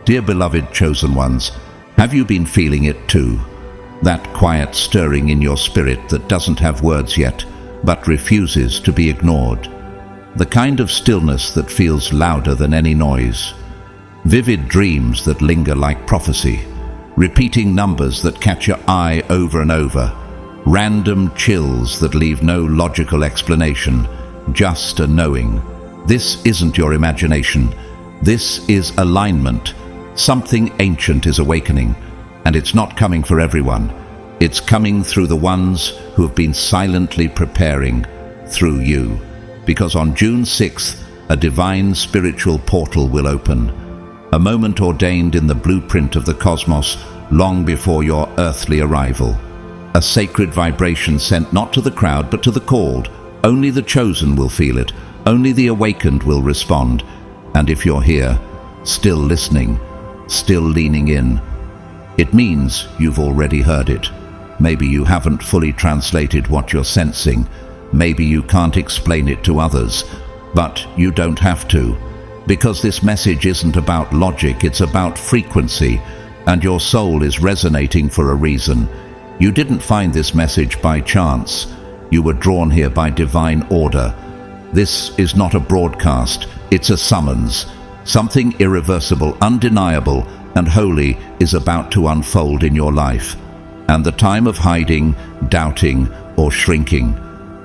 Dear beloved chosen ones, have you been feeling it too? That quiet stirring in your spirit that doesn't have words yet, but refuses to be ignored. The kind of stillness that feels louder than any noise. Vivid dreams that linger like prophecy. Repeating numbers that catch your eye over and over. Random chills that leave no logical explanation, just a knowing. This isn't your imagination. This is alignment. Something ancient is awakening, and it's not coming for everyone. It's coming through the ones who have been silently preparing, through you. Because on June 6th, a divine spiritual portal will open. A moment ordained in the blueprint of the cosmos long before your earthly arrival. A sacred vibration sent not to the crowd but to the called. Only the chosen will feel it. Only the awakened will respond. And if you're here, still listening, still leaning in, it means you've already heard it. Maybe you haven't fully translated what you're sensing. Maybe you can't explain it to others. But you don't have to. Because this message isn't about logic, it's about frequency. And your soul is resonating for a reason. You didn't find this message by chance. You were drawn here by divine order. This is not a broadcast, it's a summons. Something irreversible, undeniable, and holy is about to unfold in your life. And the time of hiding, doubting, or shrinking,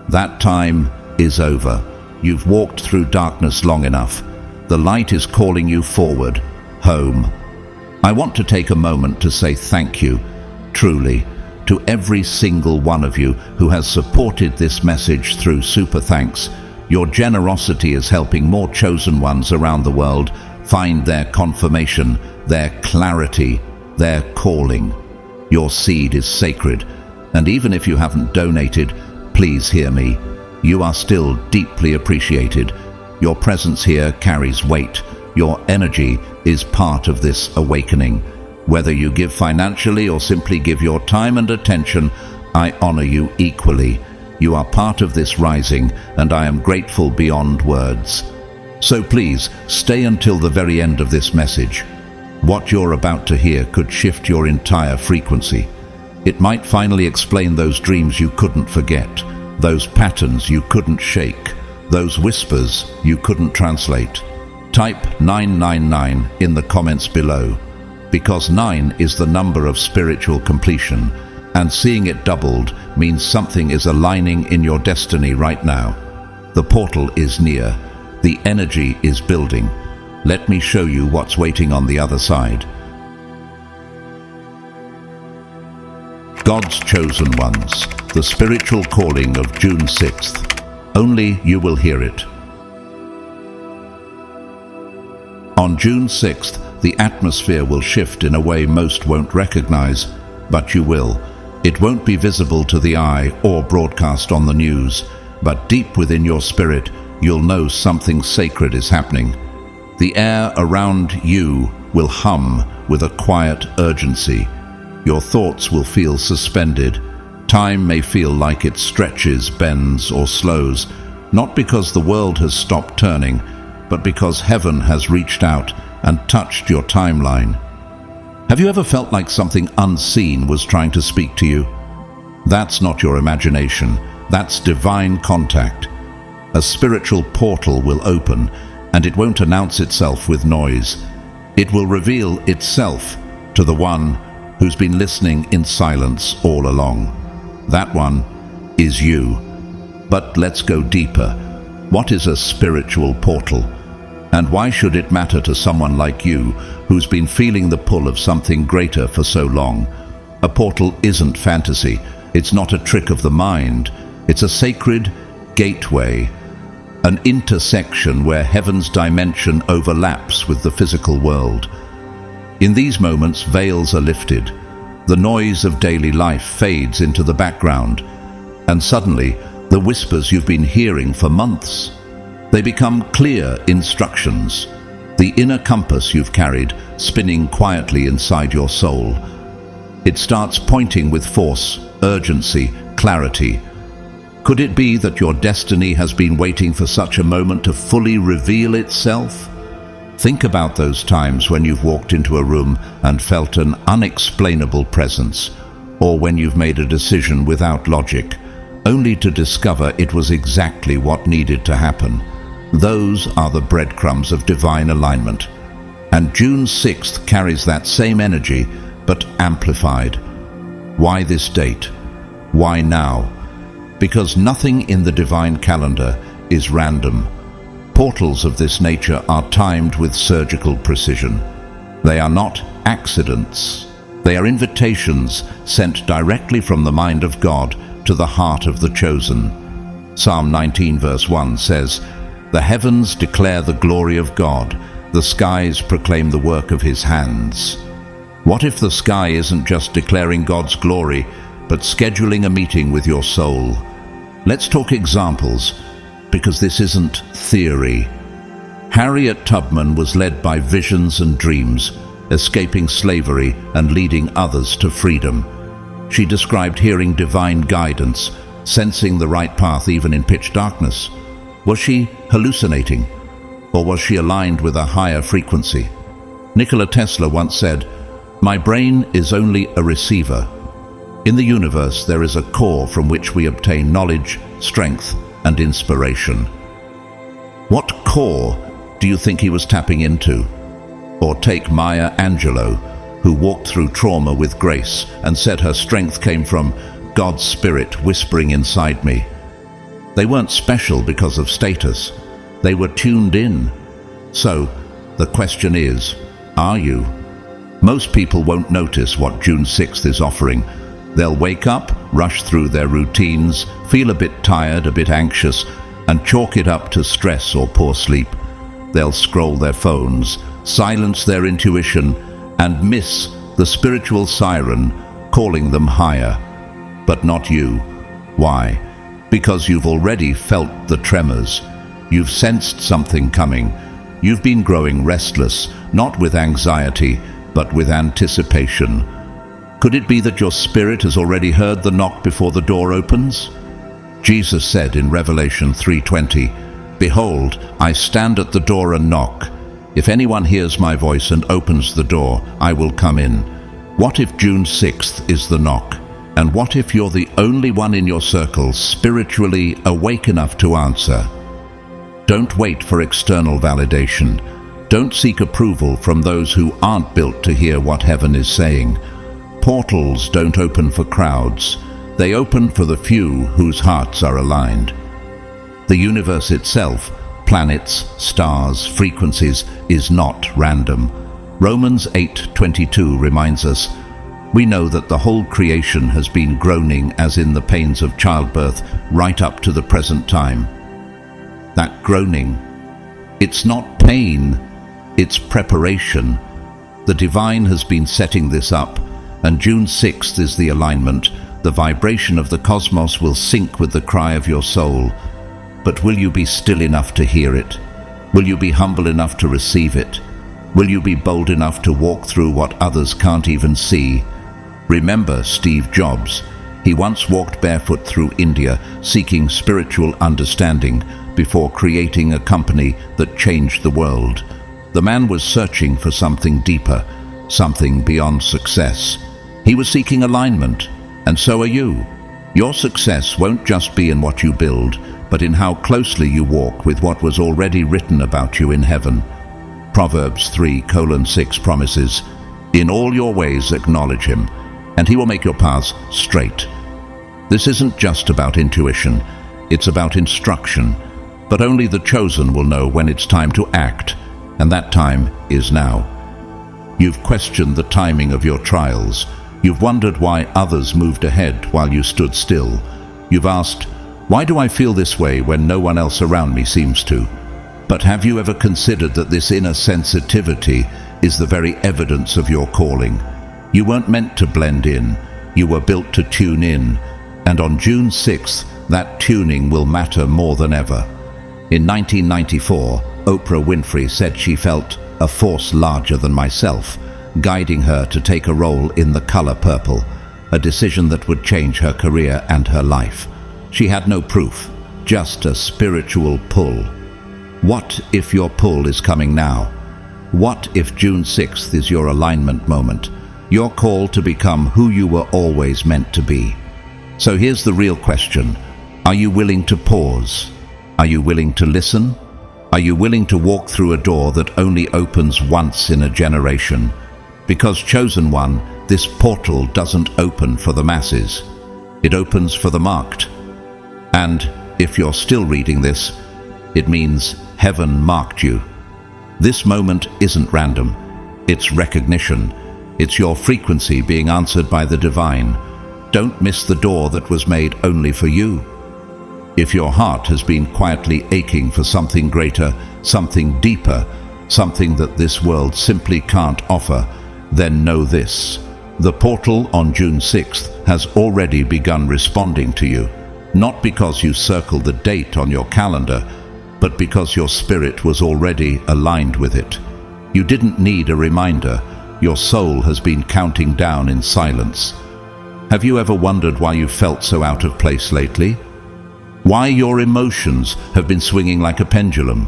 that time is over. You've walked through darkness long enough. The light is calling you forward, home. I want to take a moment to say thank you, truly, to every single one of you who has supported this message through Super Thanks. Your generosity is helping more chosen ones around the world find their confirmation, their clarity, their calling. Your seed is sacred, and even if you haven't donated, please hear me. You are still deeply appreciated. Your presence here carries weight. Your energy is part of this awakening. Whether you give financially or simply give your time and attention, I honor you equally. You are part of this rising, and I am grateful beyond words. So please, stay until the very end of this message. What you're about to hear could shift your entire frequency. It might finally explain those dreams you couldn't forget, those patterns you couldn't shake, those whispers you couldn't translate. Type 999 in the comments below, because 9 is the number of spiritual completion, and seeing it doubled means something is aligning in your destiny right now. The portal is near. The energy is building. Let me show you what's waiting on the other side. God's chosen ones, the spiritual calling of June 6th. Only you will hear it. On June 6th, the atmosphere will shift in a way most won't recognize, but you will. It won't be visible to the eye or broadcast on the news, but deep within your spirit, you'll know something sacred is happening. The air around you will hum with a quiet urgency. Your thoughts will feel suspended. Time may feel like it stretches, bends, or slows, not because the world has stopped turning, but because heaven has reached out and touched your timeline. Have you ever felt like something unseen was trying to speak to you? That's not your imagination. That's divine contact. A spiritual portal will open, and it won't announce itself with noise. It will reveal itself to the one who's been listening in silence all along. That one is you. But let's go deeper. What is a spiritual portal? And why should it matter to someone like you who's been feeling the pull of something greater for so long? A portal isn't fantasy. It's not a trick of the mind. It's a sacred gateway, an intersection where heaven's dimension overlaps with the physical world. In these moments, veils are lifted. The noise of daily life fades into the background, and suddenly, the whispers you've been hearing for months, they become clear instructions. The inner compass you've carried spinning quietly inside your soul. It starts pointing with force, urgency, clarity. Could it be that your destiny has been waiting for such a moment to fully reveal itself? Think about those times when you've walked into a room and felt an unexplainable presence, or when you've made a decision without logic, only to discover it was exactly what needed to happen. Those are the breadcrumbs of divine alignment. And June 6th carries that same energy, but amplified. Why this date? Why now? Because nothing in the divine calendar is random. Portals of this nature are timed with surgical precision. They are not accidents. They are invitations sent directly from the mind of God to the heart of the chosen. Psalm 19 verse 1 says, "The heavens declare the glory of God. The skies proclaim the work of his hands." What if the sky isn't just declaring God's glory, but scheduling a meeting with your soul? Let's talk examples, because this isn't theory. Harriet Tubman was led by visions and dreams, escaping slavery and leading others to freedom. She described hearing divine guidance, sensing the right path even in pitch darkness. Was she hallucinating? Or was she aligned with a higher frequency? Nikola Tesla once said, "My brain is only a receiver." In the universe, there is a core from which we obtain knowledge, strength, and inspiration. What core do you think he was tapping into? Or take Maya Angelou, who walked through trauma with grace and said her strength came from God's Spirit whispering inside me. They weren't special because of status. They were tuned in. So, the question is, are you? Most people won't notice what June 6th is offering. They'll wake up, rush through their routines, feel a bit tired, a bit anxious, and chalk it up to stress or poor sleep. They'll scroll their phones, silence their intuition, and miss the spiritual siren calling them higher. But not you. Why? Because you've already felt the tremors. You've sensed something coming. You've been growing restless, not with anxiety, but with anticipation. Could it be that your spirit has already heard the knock before the door opens? Jesus said in Revelation 3:20, "Behold, I stand at the door and knock. If anyone hears my voice and opens the door, I will come in." What if June 6th is the knock? And what if you're the only one in your circle spiritually awake enough to answer? Don't wait for external validation. Don't seek approval from those who aren't built to hear what heaven is saying. Portals don't open for crowds. They open for the few whose hearts are aligned. The universe itself, planets, stars, frequencies, is not random. Romans 8:22 reminds us, "We know that the whole creation has been groaning as in the pains of childbirth right up to the present time." That groaning, it's not pain, it's preparation. The divine has been setting this up, and June 6th is the alignment. The vibration of the cosmos will sync with the cry of your soul. But will you be still enough to hear it? Will you be humble enough to receive it? Will you be bold enough to walk through what others can't even see? Remember Steve Jobs. He once walked barefoot through India seeking spiritual understanding before creating a company that changed the world. The man was searching for something deeper, something beyond success. He was seeking alignment, and so are you. Your success won't just be in what you build, but in how closely you walk with what was already written about you in heaven. Proverbs 3:6 promises, "In all your ways acknowledge him, and he will make your paths straight." This isn't just about intuition, it's about instruction. But only the chosen will know when it's time to act, and that time is now. You've questioned the timing of your trials. You've wondered why others moved ahead while you stood still. You've asked, "Why do I feel this way when no one else around me seems to?" But have you ever considered that this inner sensitivity is the very evidence of your calling? You weren't meant to blend in. You were built to tune in. And on June 6th, that tuning will matter more than ever. In 1994, Oprah Winfrey said she felt a force larger than myself, guiding her to take a role in The Color Purple, a decision that would change her career and her life. She had no proof, just a spiritual pull. What if your pull is coming now? What if June 6th is your alignment moment? Your call to become who you were always meant to be. So here's the real question. Are you willing to pause? Are you willing to listen? Are you willing to walk through a door that only opens once in a generation? Because, chosen one, this portal doesn't open for the masses. It opens for the marked. And if you're still reading this, it means heaven marked you. This moment isn't random. It's recognition. It's your frequency being answered by the divine. Don't miss the door that was made only for you. If your heart has been quietly aching for something greater, something deeper, something that this world simply can't offer, then know this. The portal on June 6th has already begun responding to you, not because you circled the date on your calendar, but because your spirit was already aligned with it. You didn't need a reminder. Your soul has been counting down in silence. Have you ever wondered why you felt so out of place lately? Why your emotions have been swinging like a pendulum?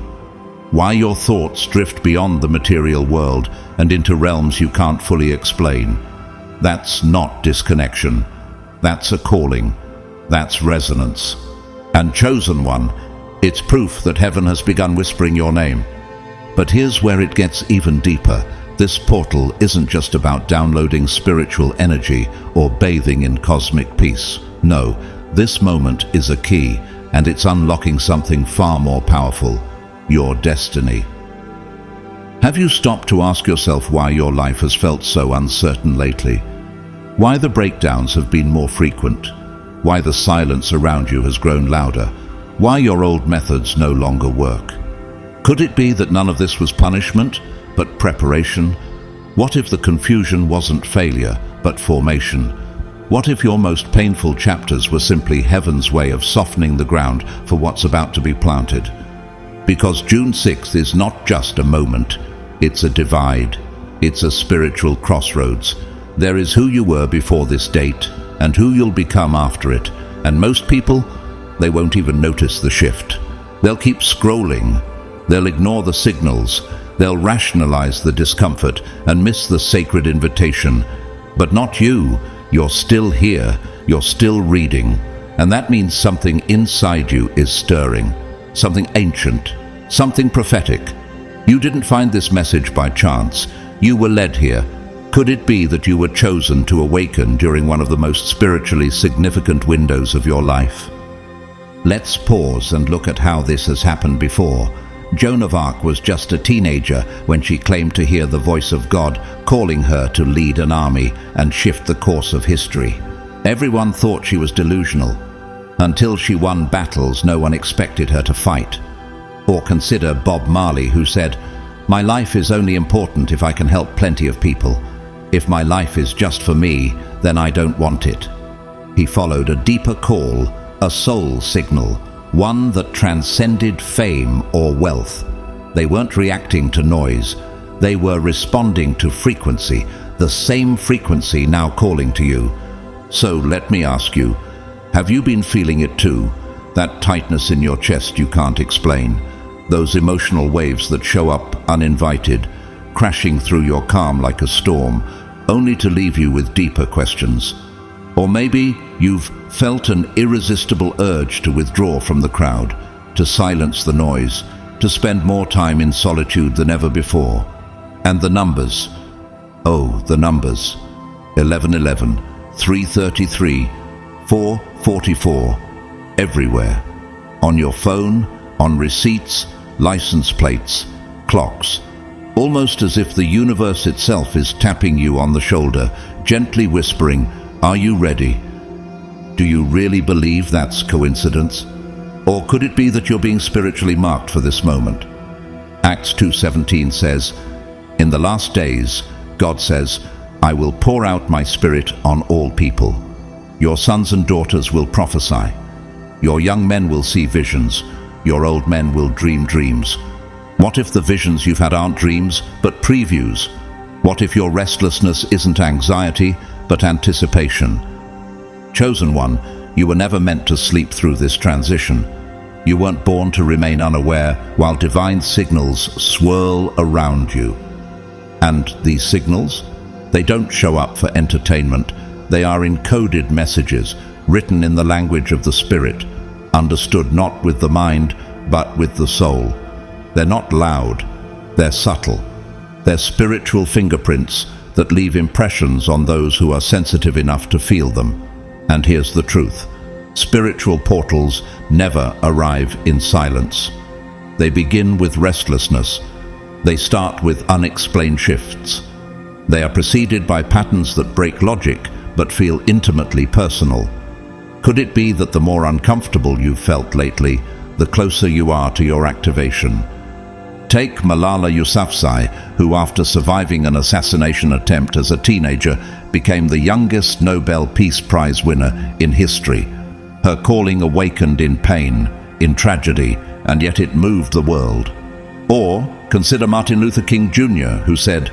Why your thoughts drift beyond the material world and into realms you can't fully explain? That's not disconnection. That's a calling. That's resonance. And chosen one, it's proof that heaven has begun whispering your name. But here's where it gets even deeper. This portal isn't just about downloading spiritual energy or bathing in cosmic peace. No, this moment is a key, and it's unlocking something far more powerful: your destiny. Have you stopped to ask yourself why your life has felt so uncertain lately? Why the breakdowns have been more frequent? Why the silence around you has grown louder? Why your old methods no longer work? Could it be that none of this was punishment, but preparation? What if the confusion wasn't failure, but formation? What if your most painful chapters were simply heaven's way of softening the ground for what's about to be planted? Because June 6th is not just a moment, it's a divide. It's a spiritual crossroads. There is who you were before this date and who you'll become after it. And most people, they won't even notice the shift. They'll keep scrolling. They'll ignore the signals. They'll rationalize the discomfort and miss the sacred invitation. But not you. You're still here. You're still reading. And that means something inside you is stirring. Something ancient. Something prophetic. You didn't find this message by chance. You were led here. Could it be that you were chosen to awaken during one of the most spiritually significant windows of your life? Let's pause and look at how this has happened before. Joan of Arc was just a teenager when she claimed to hear the voice of God calling her to lead an army and shift the course of history. Everyone thought she was delusional, until she won battles no one expected her to fight. Or consider Bob Marley, who said, "My life is only important if I can help plenty of people. If my life is just for me, then I don't want it." He followed a deeper call, a soul signal, one that transcended fame or wealth. They weren't reacting to noise. They were responding to frequency, the same frequency now calling to you. So let me ask you, have you been feeling it too? That tightness in your chest you can't explain. Those emotional waves that show up uninvited, crashing through your calm like a storm, only to leave you with deeper questions. Or maybe you've felt an irresistible urge to withdraw from the crowd, to silence the noise, to spend more time in solitude than ever before. And the numbers. Oh, the numbers. 1111, 333, 444. Everywhere. On your phone, on receipts, license plates, clocks. Almost as if the universe itself is tapping you on the shoulder, gently whispering, "Are you ready?" Do you really believe that's coincidence? Or could it be that you're being spiritually marked for this moment? Acts 2:17 says, "In the last days, God says, I will pour out my spirit on all people. Your sons and daughters will prophesy. Your young men will see visions. Your old men will dream dreams." What if the visions you've had aren't dreams, but previews? What if your restlessness isn't anxiety, but anticipation? Chosen one, you were never meant to sleep through this transition. You weren't born to remain unaware while divine signals swirl around you. And these signals? They don't show up for entertainment. They are encoded messages, written in the language of the spirit, understood not with the mind, but with the soul. They're not loud, they're subtle. They're spiritual fingerprints that leave impressions on those who are sensitive enough to feel them. And here's the truth. Spiritual portals never arrive in silence. They begin with restlessness. They start with unexplained shifts. They are preceded by patterns that break logic but feel intimately personal. Could it be that the more uncomfortable you've felt lately, the closer you are to your activation? Take Malala Yousafzai, who after surviving an assassination attempt as a teenager became the youngest Nobel Peace Prize winner in history. Her calling awakened in pain, in tragedy, and yet it moved the world. Or consider Martin Luther King Jr., who said,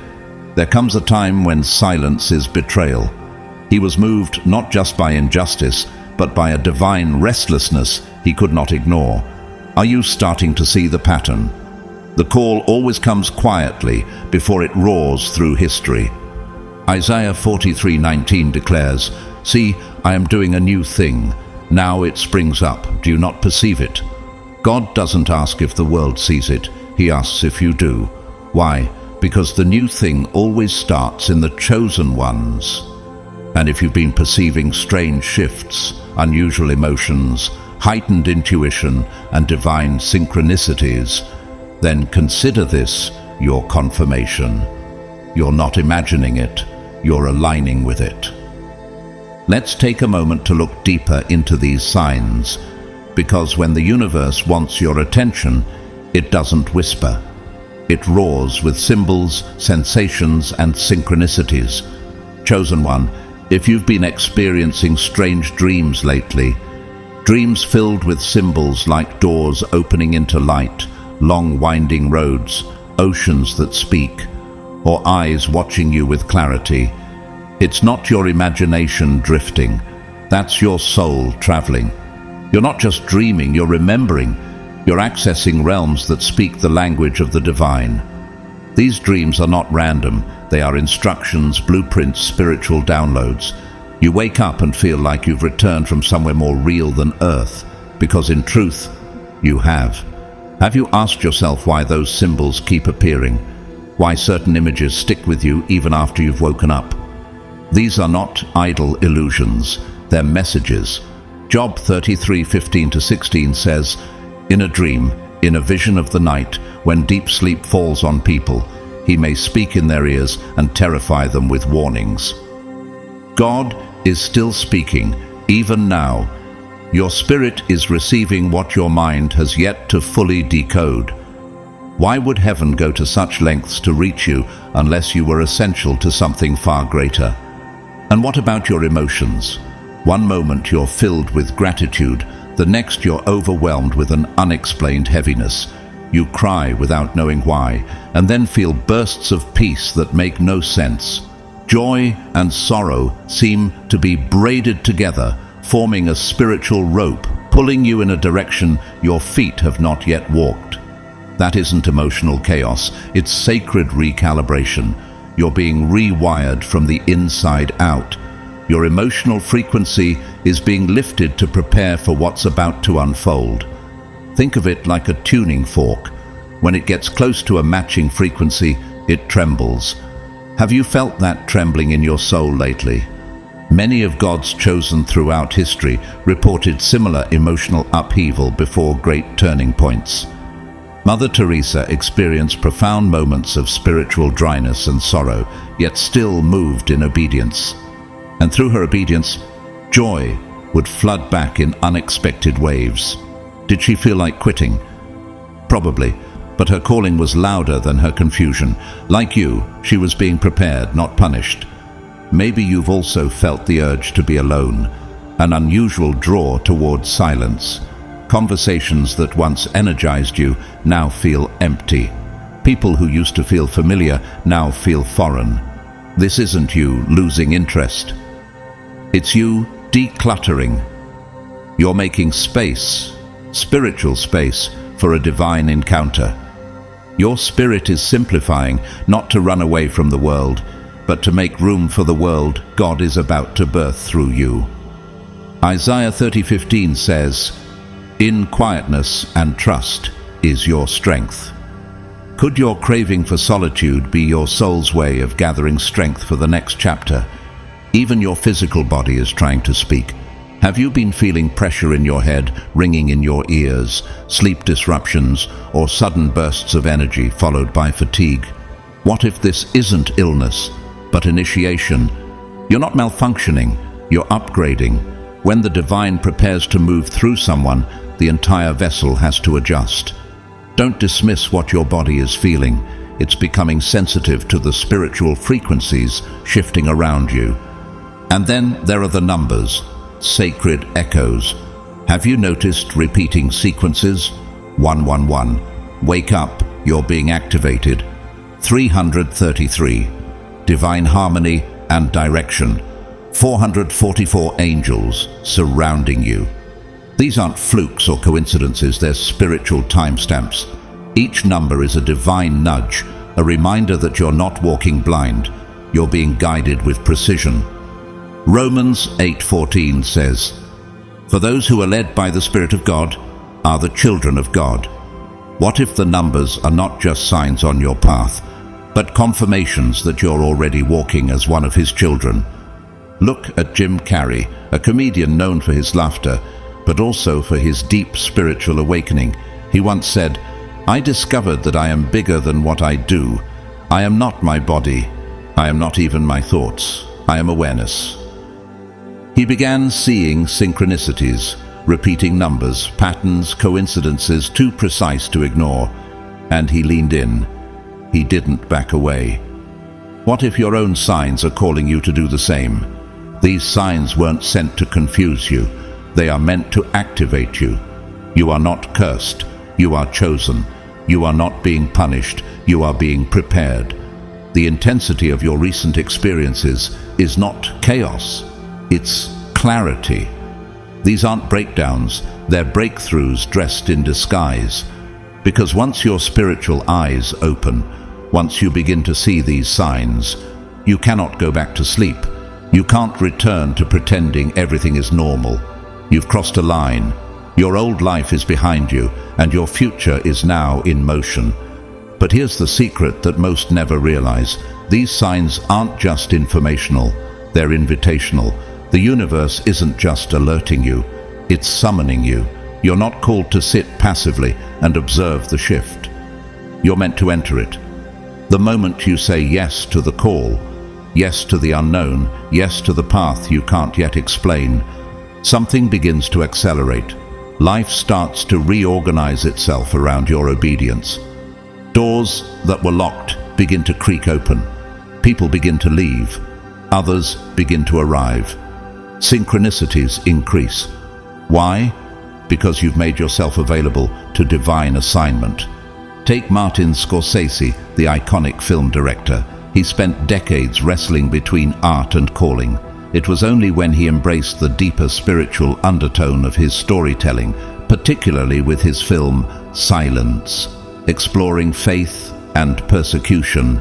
"There comes a time when silence is betrayal." He was moved not just by injustice, but by a divine restlessness he could not ignore. Are you starting to see the pattern? The call always comes quietly before it roars through history. Isaiah 43:19 declares, "See, I am doing a new thing. Now it springs up. Do you not perceive it?" God doesn't ask if the world sees it. He asks if you do. Why? Because the new thing always starts in the chosen ones. And if you've been perceiving strange shifts, unusual emotions, heightened intuition, and divine synchronicities, then consider this your confirmation. You're not imagining it, you're aligning with it. Let's take a moment to look deeper into these signs, because when the universe wants your attention, it doesn't whisper. It roars with symbols, sensations, and synchronicities. Chosen one, if you've been experiencing strange dreams lately, dreams filled with symbols like doors opening into light, long winding roads, oceans that speak, or eyes watching you with clarity, it's not your imagination drifting, that's your soul traveling. You're not just dreaming, you're remembering. You're accessing realms that speak the language of the divine. These dreams are not random. They are instructions, blueprints, spiritual downloads. You wake up and feel like you've returned from somewhere more real than Earth, because in truth, you have. Have you asked yourself why those symbols keep appearing? Why certain images stick with you even after you've woken up? These are not idle illusions. They're messages. Job 33:15-16 says, "In a dream, in a vision of the night, when deep sleep falls on people, he may speak in their ears and terrify them with warnings." God is still speaking, even now. Your spirit is receiving what your mind has yet to fully decode. Why would heaven go to such lengths to reach you unless you were essential to something far greater? And what about your emotions? One moment you're filled with gratitude, the next you're overwhelmed with an unexplained heaviness. You cry without knowing why, and then feel bursts of peace that make no sense. Joy and sorrow seem to be braided together, forming a spiritual rope, pulling you in a direction your feet have not yet walked. That isn't emotional chaos, it's sacred recalibration. You're being rewired from the inside out. Your emotional frequency is being lifted to prepare for what's about to unfold. Think of it like a tuning fork. When it gets close to a matching frequency, it trembles. Have you felt that trembling in your soul lately? Many of God's chosen throughout history reported similar emotional upheaval before great turning points. Mother Teresa experienced profound moments of spiritual dryness and sorrow, yet still moved in obedience. And through her obedience, joy would flood back in unexpected waves. Did she feel like quitting? Probably, but her calling was louder than her confusion. Like you, she was being prepared, not punished. Maybe you've also felt the urge to be alone, an unusual draw towards silence. Conversations that once energized you now feel empty. People who used to feel familiar now feel foreign. This isn't you losing interest. It's you decluttering. You're making space, spiritual space, for a divine encounter. Your spirit is simplifying, not to run away from the world, but to make room for the world God is about to birth through you. Isaiah 30:15 says, "In quietness and trust is your strength." Could your craving for solitude be your soul's way of gathering strength for the next chapter? Even your physical body is trying to speak. Have you been feeling pressure in your head, ringing in your ears, sleep disruptions, or sudden bursts of energy followed by fatigue? What if this isn't illness, but initiation? You're not malfunctioning, you're upgrading. When the divine prepares to move through someone, the entire vessel has to adjust. Don't dismiss what your body is feeling. It's becoming sensitive to the spiritual frequencies shifting around you. And then there are the numbers, sacred echoes. Have you noticed repeating sequences? 111. Wake up, you're being activated. 333. Divine harmony and direction. 444 angels surrounding you. These aren't flukes or coincidences, they're spiritual timestamps. Each number is a divine nudge, a reminder that you're not walking blind, you're being guided with precision. Romans 8:14 says, "For those who are led by the Spirit of God are the children of God." What if the numbers are not just signs on your path, but confirmations that you're already walking as one of His children? Look at Jim Carrey, a comedian known for his laughter, but also for his deep spiritual awakening. He once said, "I discovered that I am bigger than what I do. I am not my body. I am not even my thoughts. I am awareness." He began seeing synchronicities, repeating numbers, patterns, coincidences too precise to ignore, and he leaned in. He didn't back away. What if your own signs are calling you to do the same? These signs weren't sent to confuse you. They are meant to activate you. You are not cursed. You are chosen. You are not being punished. You are being prepared. The intensity of your recent experiences is not chaos. It's clarity. These aren't breakdowns. They're breakthroughs dressed in disguise. Because once your spiritual eyes open, once you begin to see these signs, you cannot go back to sleep. You can't return to pretending everything is normal. You've crossed a line. Your old life is behind you, and your future is now in motion. But here's the secret that most never realize. These signs aren't just informational, they're invitational. The universe isn't just alerting you, it's summoning you. You're not called to sit passively and observe the shift. You're meant to enter it. The moment you say yes to the call, yes to the unknown, yes to the path you can't yet explain, something begins to accelerate. Life starts to reorganize itself around your obedience. Doors that were locked begin to creak open. People begin to leave. Others begin to arrive. Synchronicities increase. Why? Because you've made yourself available to divine assignment. Take Martin Scorsese, the iconic film director. He spent decades wrestling between art and calling. It was only when he embraced the deeper spiritual undertone of his storytelling, particularly with his film Silence, exploring faith and persecution,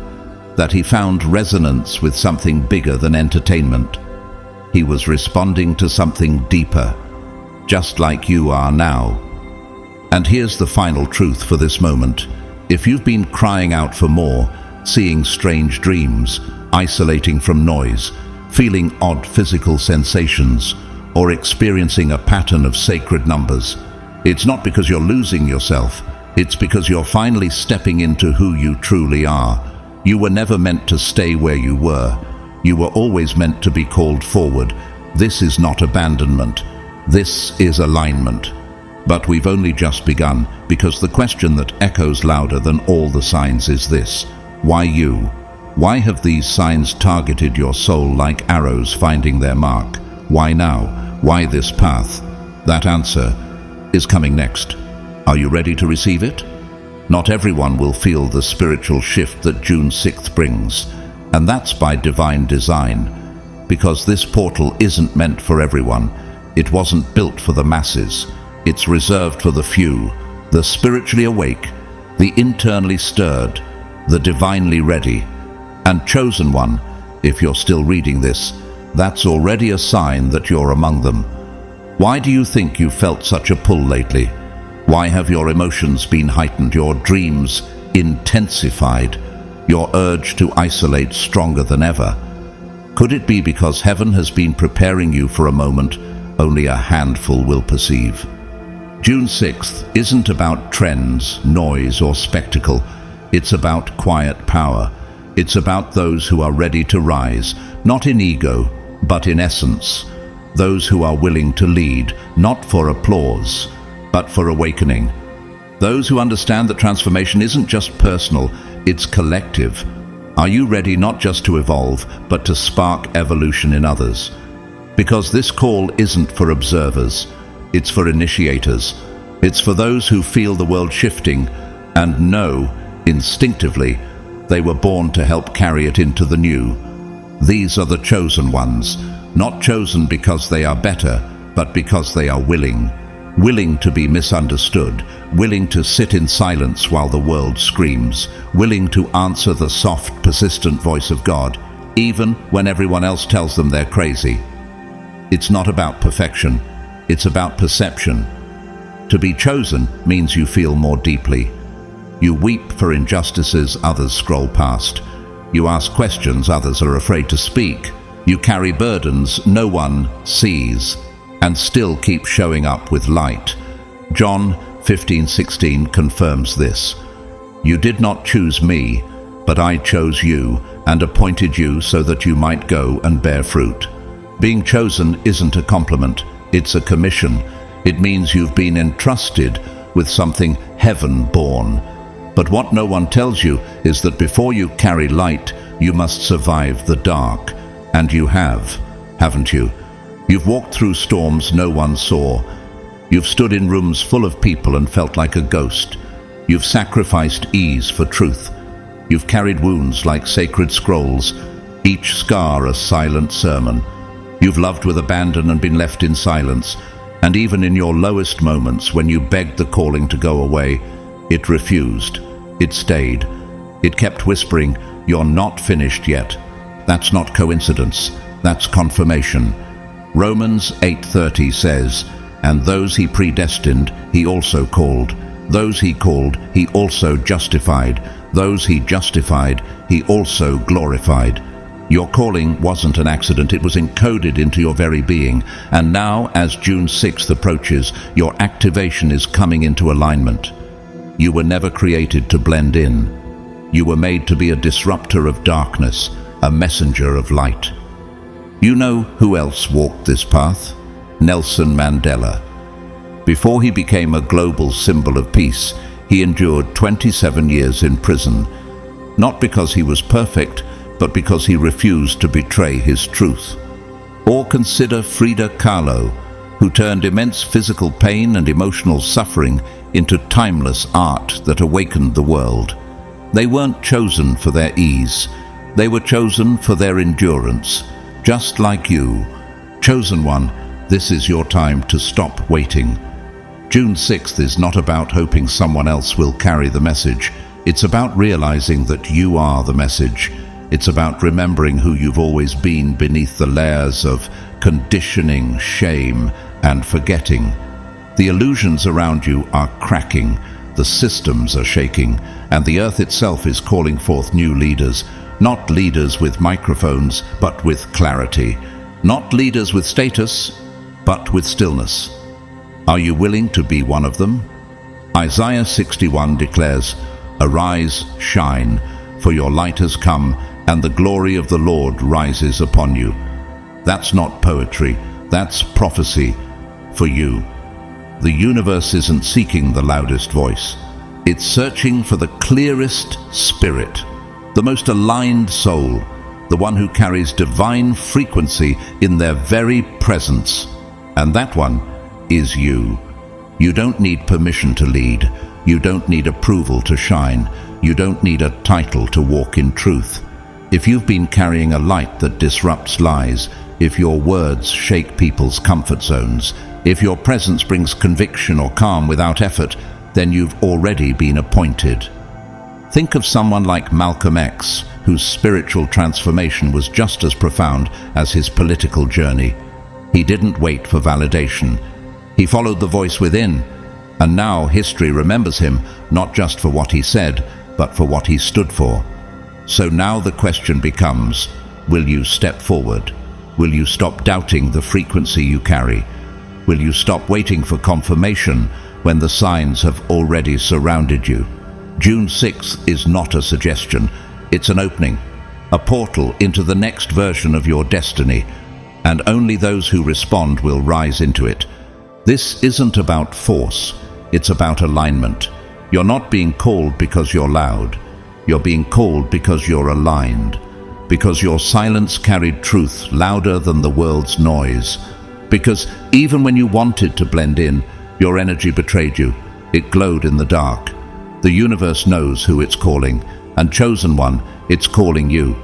that he found resonance with something bigger than entertainment. He was responding to something deeper, just like you are now. And here's the final truth for this moment. If you've been crying out for more, seeing strange dreams, isolating from noise, feeling odd physical sensations, or experiencing a pattern of sacred numbers, it's not because you're losing yourself, it's because you're finally stepping into who you truly are. You were never meant to stay where you were. You were always meant to be called forward. This is not abandonment. This is alignment. But we've only just begun, because the question that echoes louder than all the signs is this: why you? Why have these signs targeted your soul like arrows finding their mark? Why now? Why this path? That answer is coming next. Are you ready to receive it? Not everyone will feel the spiritual shift that June 6th brings, and that's by divine design, because this portal isn't meant for everyone. It wasn't built for the masses. It's reserved for the few, the spiritually awake, the internally stirred, the divinely ready. And chosen one, if you're still reading this, that's already a sign that you're among them. Why do you think you felt such a pull lately? Why have your emotions been heightened, your dreams intensified, your urge to isolate stronger than ever? Could it be because heaven has been preparing you for a moment only a handful will perceive? June 6th isn't about trends, noise, or spectacle. It's about quiet power. It's about those who are ready to rise, not in ego, but in essence. Those who are willing to lead, not for applause, but for awakening. Those who understand that transformation isn't just personal, it's collective. Are you ready not just to evolve, but to spark evolution in others? Because this call isn't for observers, it's for initiators. It's for those who feel the world shifting and know, instinctively, they were born to help carry it into the new. These are the chosen ones, not chosen because they are better, but because they are willing. Willing to be misunderstood, willing to sit in silence while the world screams, willing to answer the soft, persistent voice of God, even when everyone else tells them they're crazy. It's not about perfection, it's about perception. To be chosen means you feel more deeply. You weep for injustices others scroll past. You ask questions others are afraid to speak. You carry burdens no one sees, and still keep showing up with light. John 15:16 confirms this. You did not choose me, but I chose you and appointed you so that you might go and bear fruit. Being chosen isn't a compliment, it's a commission. It means you've been entrusted with something heaven-born. But what no one tells you is that before you carry light, you must survive the dark. And you have, haven't you? You've walked through storms no one saw. You've stood in rooms full of people and felt like a ghost. You've sacrificed ease for truth. You've carried wounds like sacred scrolls, each scar a silent sermon. You've loved with abandon and been left in silence. And even in your lowest moments, when you begged the calling to go away, it refused. It stayed. It kept whispering, "You're not finished yet." That's not coincidence. That's confirmation. Romans 8:30 says, "And those he predestined, he also called. Those he called, he also justified. Those he justified, he also glorified." Your calling wasn't an accident, it was encoded into your very being. And now, as June 6th approaches, your activation is coming into alignment. You were never created to blend in. You were made to be a disruptor of darkness, a messenger of light. You know who else walked this path? Nelson Mandela. Before he became a global symbol of peace, he endured 27 years in prison. Not because he was perfect, but because he refused to betray his truth. Or consider Frida Kahlo, who turned immense physical pain and emotional suffering into timeless art that awakened the world. They weren't chosen for their ease. They were chosen for their endurance, just like you. Chosen one, this is your time to stop waiting. June 6th is not about hoping someone else will carry the message. It's about realizing that you are the message. It's about remembering who you've always been beneath the layers of conditioning, shame, and forgetting. The illusions around you are cracking, the systems are shaking, and the earth itself is calling forth new leaders. Not leaders with microphones, but with clarity. Not leaders with status, but with stillness. Are you willing to be one of them? Isaiah 61 declares, "Arise, shine, for your light has come, and the glory of the Lord rises upon you." That's not poetry, that's prophecy for you. The universe isn't seeking the loudest voice. It's searching for the clearest spirit, the most aligned soul, the one who carries divine frequency in their very presence. And that one is you. You don't need permission to lead. You don't need approval to shine. You don't need a title to walk in truth. If you've been carrying a light that disrupts lies, if your words shake people's comfort zones, if your presence brings conviction or calm without effort, then you've already been appointed. Think of someone like Malcolm X, whose spiritual transformation was just as profound as his political journey. He didn't wait for validation. He followed the voice within, and now history remembers him not just for what he said, but for what he stood for. So now the question becomes, will you step forward? Will you stop doubting the frequency you carry? Will you stop waiting for confirmation when the signs have already surrounded you? June 6th is not a suggestion, it's an opening, a portal into the next version of your destiny, and only those who respond will rise into it. This isn't about force, it's about alignment. You're not being called because you're loud. You're being called because you're aligned, because your silence carried truth louder than the world's noise, because even when you wanted to blend in, your energy betrayed you. It glowed in the dark. The universe knows who it's calling, and chosen one, it's calling you.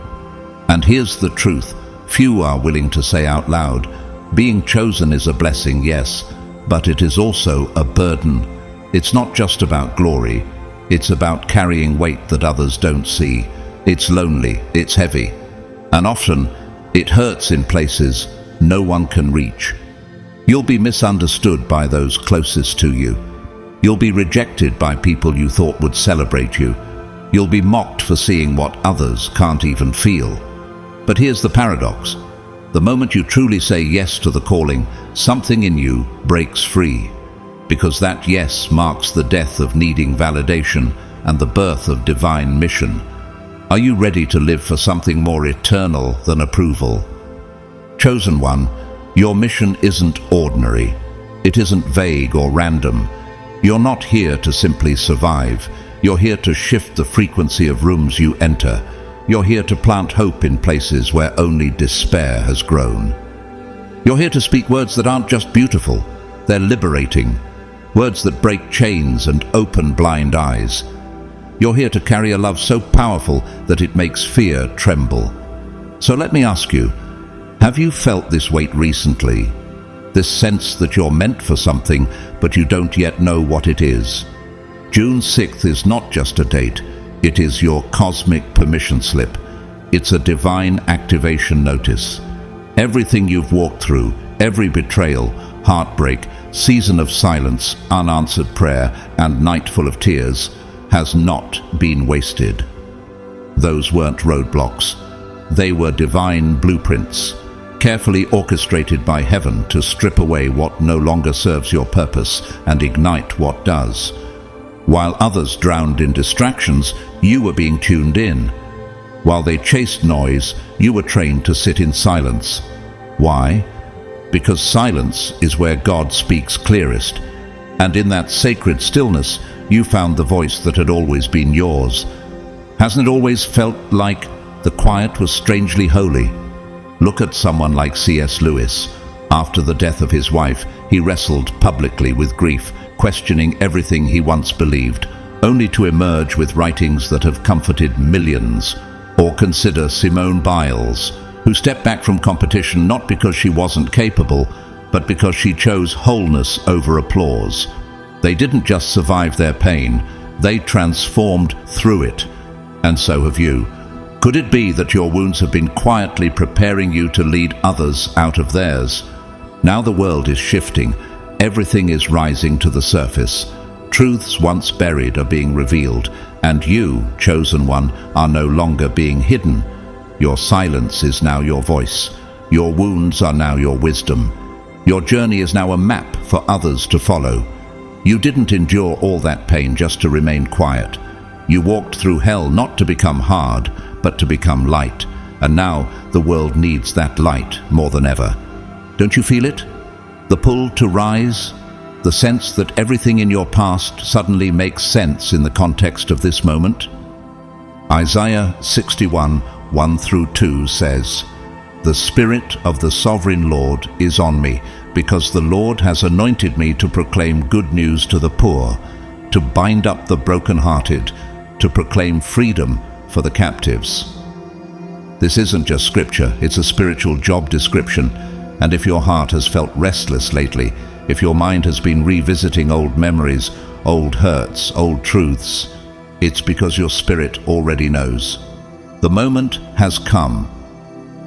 And here's the truth, few are willing to say out loud, being chosen is a blessing, yes, but it is also a burden. It's not just about glory, it's about carrying weight that others don't see. It's lonely, it's heavy, and often it hurts in places no one can reach. You'll be misunderstood by those closest to you. You'll be rejected by people you thought would celebrate you. You'll be mocked for seeing what others can't even feel. But here's the paradox. The moment you truly say yes to the calling, something in you breaks free. Because that yes marks the death of needing validation and the birth of divine mission. Are you ready to live for something more eternal than approval? Chosen one, your mission isn't ordinary. It isn't vague or random. You're not here to simply survive. You're here to shift the frequency of rooms you enter. You're here to plant hope in places where only despair has grown. You're here to speak words that aren't just beautiful, they're liberating. Words that break chains and open blind eyes. You're here to carry a love so powerful that it makes fear tremble. So let me ask you, have you felt this weight recently? This sense that you're meant for something, but you don't yet know what it is? June 6th is not just a date, it is your cosmic permission slip. It's a divine activation notice. Everything you've walked through, every betrayal, heartbreak, season of silence, unanswered prayer, and night full of tears, has not been wasted. Those weren't roadblocks. They were divine blueprints, carefully orchestrated by heaven to strip away what no longer serves your purpose and ignite what does. While others drowned in distractions, you were being tuned in. While they chased noise, you were trained to sit in silence. Why? Because silence is where God speaks clearest, and in that sacred stillness, you found the voice that had always been yours. Hasn't it always felt like the quiet was strangely holy? Look at someone like C.S. Lewis. After the death of his wife, he wrestled publicly with grief, questioning everything he once believed, only to emerge with writings that have comforted millions. Or consider Simone Biles, who stepped back from competition not because she wasn't capable, but because she chose wholeness over applause. They didn't just survive their pain, they transformed through it. And so have you. Could it be that your wounds have been quietly preparing you to lead others out of theirs? Now the world is shifting. Everything is rising to the surface. Truths once buried are being revealed, and you, chosen one, are no longer being hidden. Your silence is now your voice. Your wounds are now your wisdom. Your journey is now a map for others to follow. You didn't endure all that pain just to remain quiet. You walked through hell not to become hard, but to become light. And now the world needs that light more than ever. Don't you feel it? The pull to rise? The sense that everything in your past suddenly makes sense in the context of this moment? Isaiah 61, 1-2 says, "The Spirit of the Sovereign Lord is on me, because the Lord has anointed me to proclaim good news to the poor, to bind up the brokenhearted, to proclaim freedom for the captives." This isn't just scripture, it's a spiritual job description. And if your heart has felt restless lately, if your mind has been revisiting old memories, old hurts, old truths. It's because your spirit already knows. The moment has come.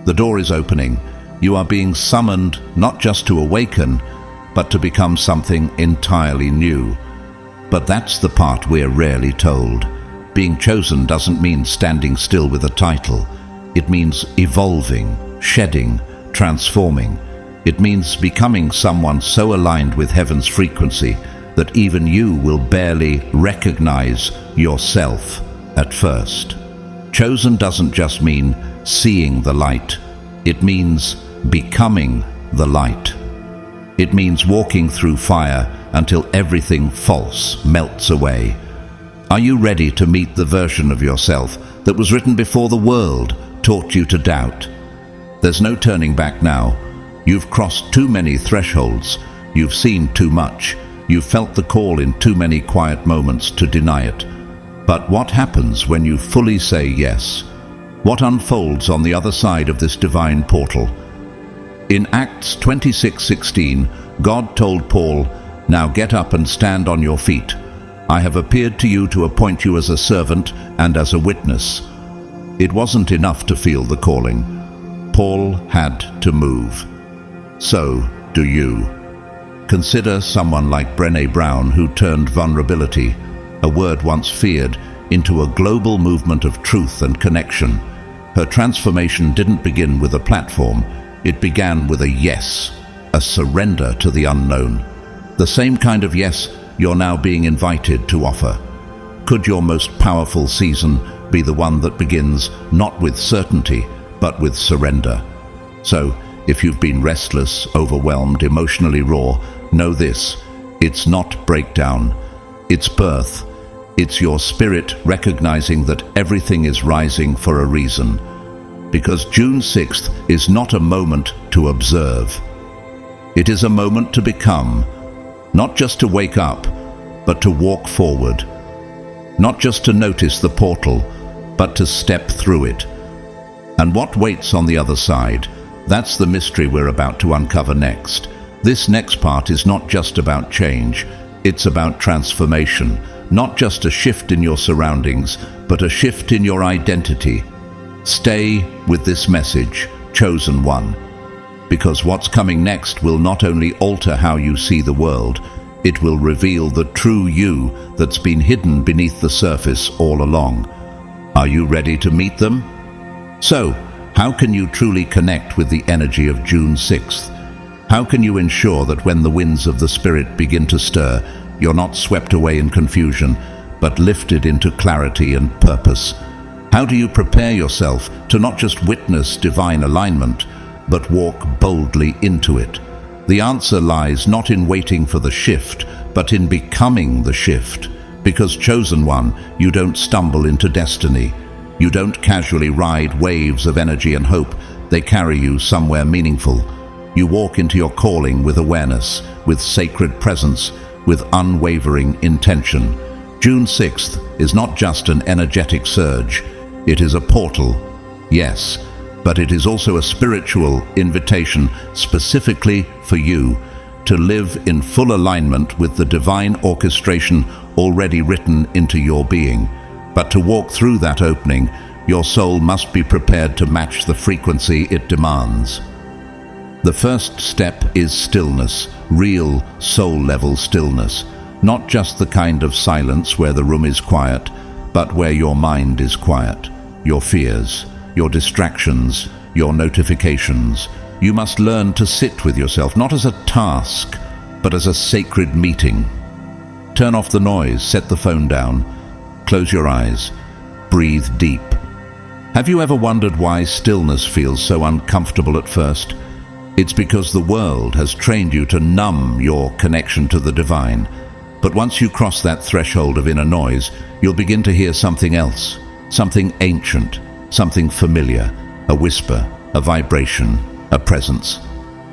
The door is opening. You are being summoned not just to awaken, but to become something entirely new. But that's the part we're rarely told. Being chosen doesn't mean standing still with a title. It means evolving, shedding, transforming. It means becoming someone so aligned with heaven's frequency that even you will barely recognize yourself at first. Chosen doesn't just mean seeing the light. It means becoming the light. It means walking through fire until everything false melts away. Are you ready to meet the version of yourself that was written before the world taught you to doubt? There's no turning back now. You've crossed too many thresholds. You've seen too much. You've felt the call in too many quiet moments to deny it. But what happens when you fully say yes? What unfolds on the other side of this divine portal? In Acts 26:16, God told Paul, "Now get up and stand on your feet. I have appeared to you to appoint you as a servant and as a witness." It wasn't enough to feel the calling. Paul had to move. So do you. Consider someone like Brené Brown, who turned vulnerability, a word once feared, into a global movement of truth and connection. Her transformation didn't begin with a platform. It began with a yes, a surrender to the unknown. The same kind of yes you're now being invited to offer. Could your most powerful season be the one that begins not with certainty, but with surrender? So, if you've been restless, overwhelmed, emotionally raw, know this: it's not breakdown, it's birth. It's your spirit recognizing that everything is rising for a reason. Because June 6th is not a moment to observe. It is a moment to become, not just to wake up, but to walk forward. Not just to notice the portal, but to step through it. And what waits on the other side? That's the mystery we're about to uncover next. This next part is not just about change, it's about transformation. Not just a shift in your surroundings, but a shift in your identity. Stay with this message, chosen one, because what's coming next will not only alter how you see the world, it will reveal the true you that's been hidden beneath the surface all along. Are you ready to meet them? So, how can you truly connect with the energy of June 6th? How can you ensure that when the winds of the Spirit begin to stir, you're not swept away in confusion, but lifted into clarity and purpose? How do you prepare yourself to not just witness divine alignment, but walk boldly into it? The answer lies not in waiting for the shift, but in becoming the shift. Because chosen one, you don't stumble into destiny. You don't casually ride waves of energy and hope. They carry you somewhere meaningful. You walk into your calling with awareness, with sacred presence, with unwavering intention. June 6th is not just an energetic surge. It is a portal, yes, but it is also a spiritual invitation specifically for you to live in full alignment with the divine orchestration already written into your being. But to walk through that opening, your soul must be prepared to match the frequency it demands. The first step is stillness, real soul-level stillness. Not just the kind of silence where the room is quiet, but where your mind is quiet. Your fears, your distractions, your notifications. You must learn to sit with yourself, not as a task, but as a sacred meeting. Turn off the noise, set the phone down, close your eyes, breathe deep. Have you ever wondered why stillness feels so uncomfortable at first? It's because the world has trained you to numb your connection to the divine. But once you cross that threshold of inner noise, you'll begin to hear something else, something ancient, something familiar, a whisper, a vibration, a presence.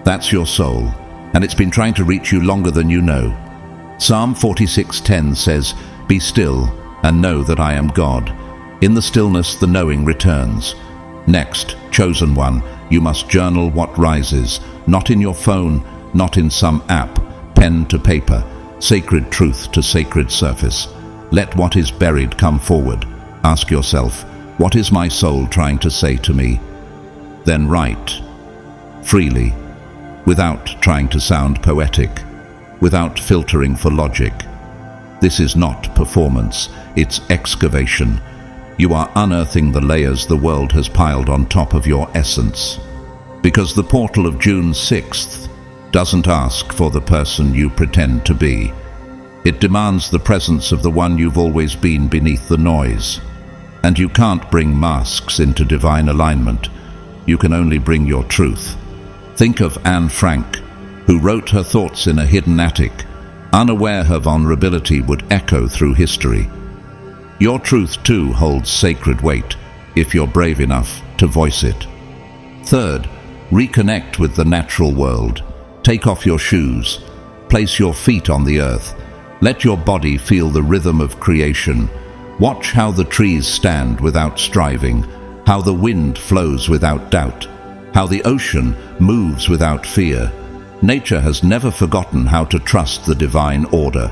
That's your soul, and it's been trying to reach you longer than you know. Psalm 46:10 says, "Be still and know that I am God." In the stillness, the knowing returns. Next, chosen one, you must journal what rises, not in your phone, not in some app, pen to paper. sacred truth to sacred surface. Let what is buried come forward. Ask yourself, what is my soul trying to say to me? Then write, freely, without trying to sound poetic, without filtering for logic. This is not performance, it's excavation. You are unearthing the layers the world has piled on top of your essence. Because the portal of June 6th doesn't ask for the person you pretend to be. It demands the presence of the one you've always been beneath the noise. And you can't bring masks into divine alignment. You can only bring your truth. Think of Anne Frank, who wrote her thoughts in a hidden attic, unaware her vulnerability would echo through history. Your truth too holds sacred weight if you're brave enough to voice it. Third, reconnect with the natural world. Take off your shoes. Place your feet on the earth. Let your body feel the rhythm of creation. Watch how the trees stand without striving, how the wind flows without doubt, how the ocean moves without fear. Nature has never forgotten how to trust the divine order,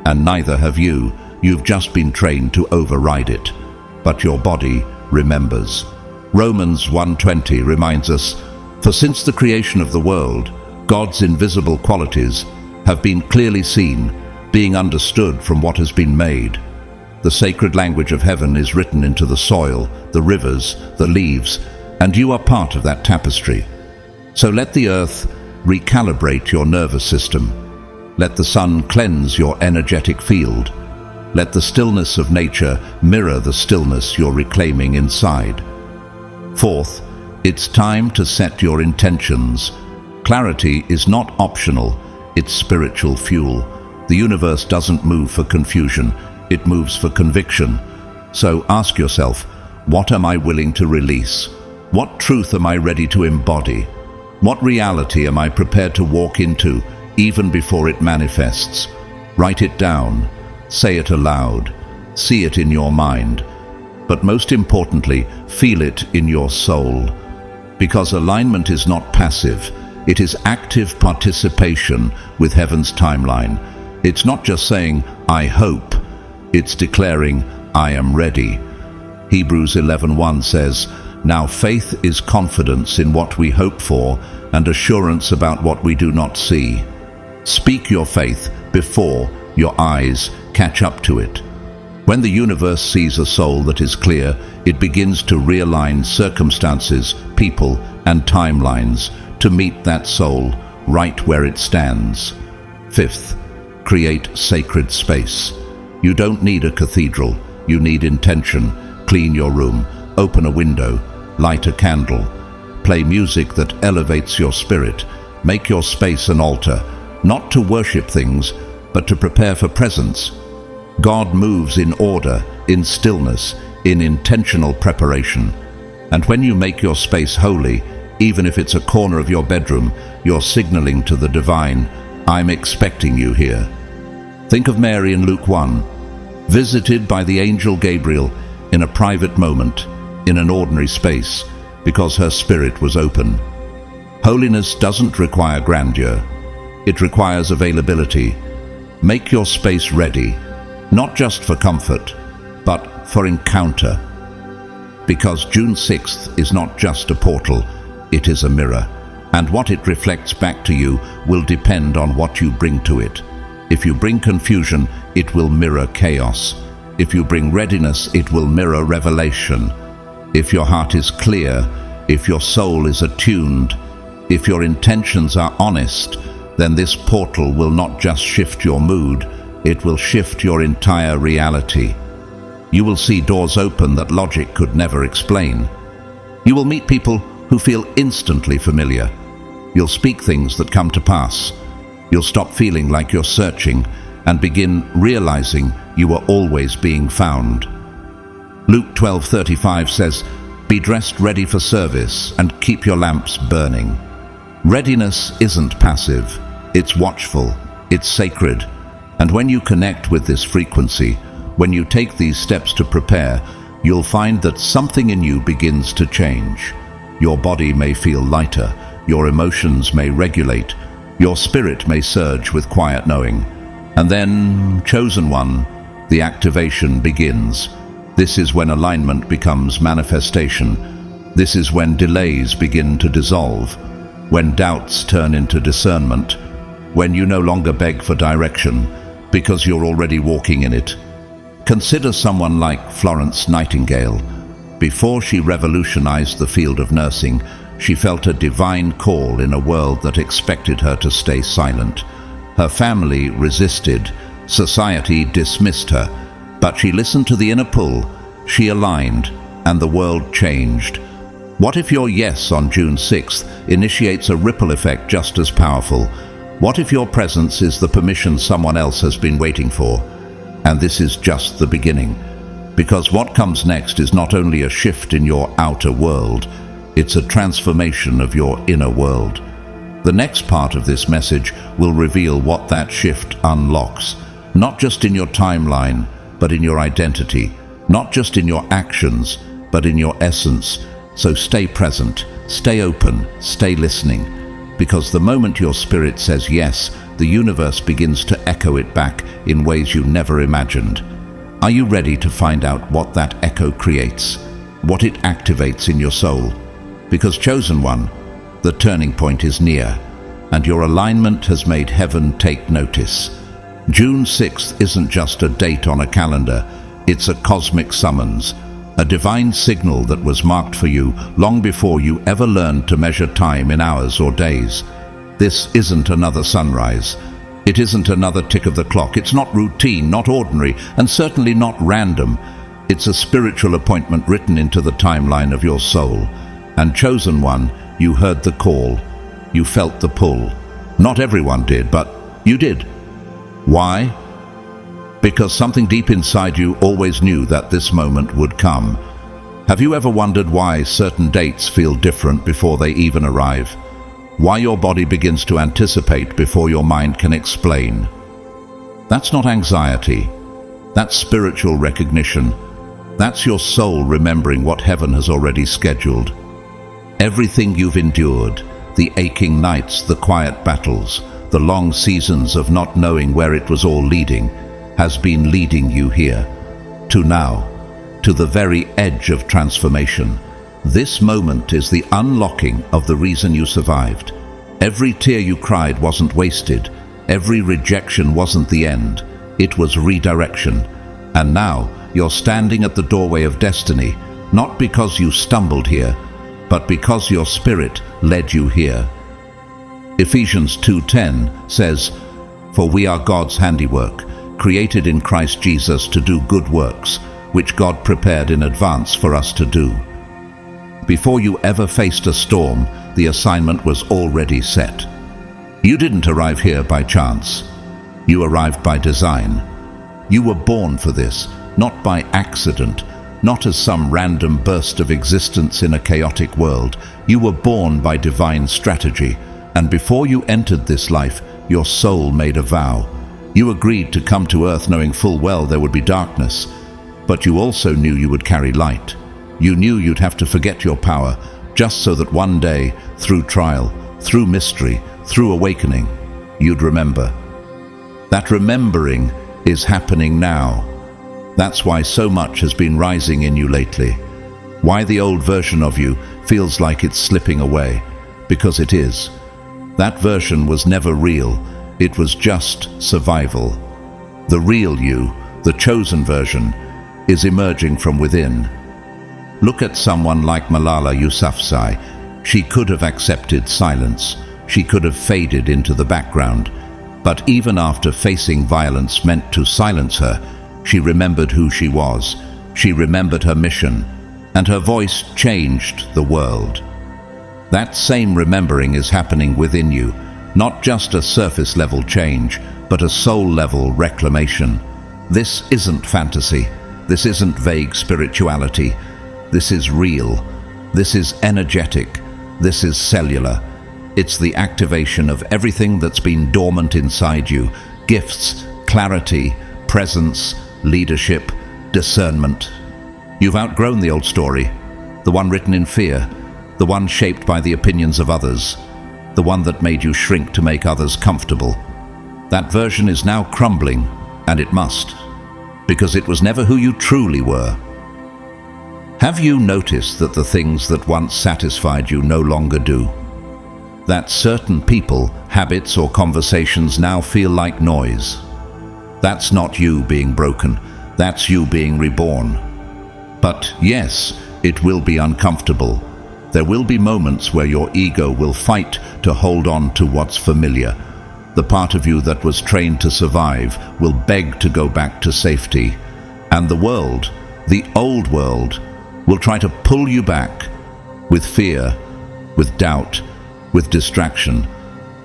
and neither have you. You've just been trained to override it. But your body remembers. Romans 1:20 reminds us, "For since the creation of the world, God's invisible qualities have been clearly seen, being understood from what has been made." The sacred language of heaven is written into the soil, the rivers, the leaves, and you are part of that tapestry. So let the earth recalibrate your nervous system. Let the sun cleanse your energetic field. Let the stillness of nature mirror the stillness you're reclaiming inside. Fourth, it's time to set your intentions. Clarity is not optional, it's spiritual fuel. The universe doesn't move for confusion, it moves for conviction. So ask yourself, what am I willing to release? What truth am I ready to embody? What reality am I prepared to walk into, even before it manifests? Write it down, say it aloud, see it in your mind, but most importantly, feel it in your soul. Because alignment is not passive, it is active participation with heaven's timeline. It's not just saying, I hope. It's declaring, I am ready. Hebrews 11:1 says, "Now faith is confidence in what we hope for and assurance about what we do not see." Speak your faith before your eyes catch up to it. When the universe sees a soul that is clear, it begins to realign circumstances, people, and timelines to meet that soul right where it stands. Fifth, create sacred space. You don't need a cathedral, you need intention. Clean your room, open a window, light a candle, play music that elevates your spirit. Make your space an altar, not to worship things, but to prepare for presence. God moves in order, in stillness, in intentional preparation. And when you make your space holy, even if it's a corner of your bedroom, you're signaling to the divine, I'm expecting you here. Think of Mary in Luke 1, visited by the angel Gabriel in a private moment, in an ordinary space, because her spirit was open. Holiness doesn't require grandeur. It requires availability. Make your space ready, not just for comfort, but for encounter. Because June 6th is not just a portal, it is a mirror, and what it reflects back to you will depend on what you bring to it. If you bring confusion, it will mirror chaos. If you bring readiness, it will mirror revelation. If your heart is clear, if your soul is attuned, if your intentions are honest, then this portal will not just shift your mood, it will shift your entire reality. You will see doors open that logic could never explain. You will meet people who feel instantly familiar. You'll speak things that come to pass. You'll stop feeling like you're searching and begin realizing you are always being found. Luke 12:35 says, "Be dressed ready for service and keep your lamps burning." Readiness isn't passive, it's watchful, it's sacred. And when you connect with this frequency, when you take these steps to prepare, you'll find that something in you begins to change. Your body may feel lighter, your emotions may regulate, your spirit may surge with quiet knowing. And then, chosen one, the activation begins. This is when alignment becomes manifestation. This is when delays begin to dissolve, when doubts turn into discernment, when you no longer beg for direction because you're already walking in it. Consider someone like Florence Nightingale. Before she revolutionized the field of nursing, she felt a divine call in a world that expected her to stay silent. Her family resisted, society dismissed her, but she listened to the inner pull, she aligned, and the world changed. What if your yes on June 6th initiates a ripple effect just as powerful? What if your presence is the permission someone else has been waiting for? And this is just the beginning. Because what comes next is not only a shift in your outer world, it's a transformation of your inner world. The next part of this message will reveal what that shift unlocks, not just in your timeline, but in your identity, not just in your actions, but in your essence. So stay present, stay open, stay listening, because the moment your spirit says yes, the universe begins to echo it back in ways you never imagined. Are you ready to find out what that echo creates, what it activates in your soul? Because chosen one, the turning point is near, and your alignment has made heaven take notice. June 6th isn't just a date on a calendar, it's a cosmic summons, a divine signal that was marked for you long before you ever learned to measure time in hours or days. This isn't another sunrise. It isn't another tick of the clock. It's not routine, not ordinary, and certainly not random. It's a spiritual appointment written into the timeline of your soul. And chosen one, you heard the call. You felt the pull. Not everyone did, but you did. Why? Because something deep inside you always knew that this moment would come. Have you ever wondered why certain dates feel different before they even arrive? Why your body begins to anticipate before your mind can explain? That's not anxiety. That's spiritual recognition. That's your soul remembering what heaven has already scheduled. Everything you've endured, the aching nights, the quiet battles, the long seasons of not knowing where it was all leading, has been leading you here, to now, to the very edge of transformation. This moment is the unlocking of the reason you survived. Every tear you cried wasn't wasted. Every rejection wasn't the end. It was redirection. And now you're standing at the doorway of destiny, not because you stumbled here, but because your spirit led you here. Ephesians 2:10 says, "For we are God's handiwork, created in Christ Jesus to do good works, which God prepared in advance for us to do." Before you ever faced a storm, the assignment was already set. You didn't arrive here by chance. You arrived by design. You were born for this, not by accident, not as some random burst of existence in a chaotic world. You were born by divine strategy, and before you entered this life, your soul made a vow. You agreed to come to earth knowing full well there would be darkness, but you also knew you would carry light. You knew you'd have to forget your power, just so that one day, through trial, through mystery, through awakening, you'd remember. That remembering is happening now. That's why so much has been rising in you lately. Why the old version of you feels like it's slipping away. Because it is. That version was never real. It was just survival. The real you, the chosen version, is emerging from within. Look at someone like Malala Yousafzai. She could have accepted silence. She could have faded into the background. But even after facing violence meant to silence her, she remembered who she was. She remembered her mission, and her voice changed the world. That same remembering is happening within you, not just a surface-level change, but a soul-level reclamation. This isn't fantasy. This isn't vague spirituality. This is real. This is energetic. This is cellular. It's the activation of everything that's been dormant inside you. Gifts, clarity, presence, leadership, discernment. You've outgrown the old story, the one written in fear, the one shaped by the opinions of others, the one that made you shrink to make others comfortable. That version is now crumbling, and it must, because it was never who you truly were. Have you noticed that the things that once satisfied you no longer do? That certain people, habits, or conversations now feel like noise? That's not you being broken, that's you being reborn. But yes, it will be uncomfortable. There will be moments where your ego will fight to hold on to what's familiar. The part of you that was trained to survive will beg to go back to safety. And the world, the old world, will try to pull you back with fear, with doubt, with distraction.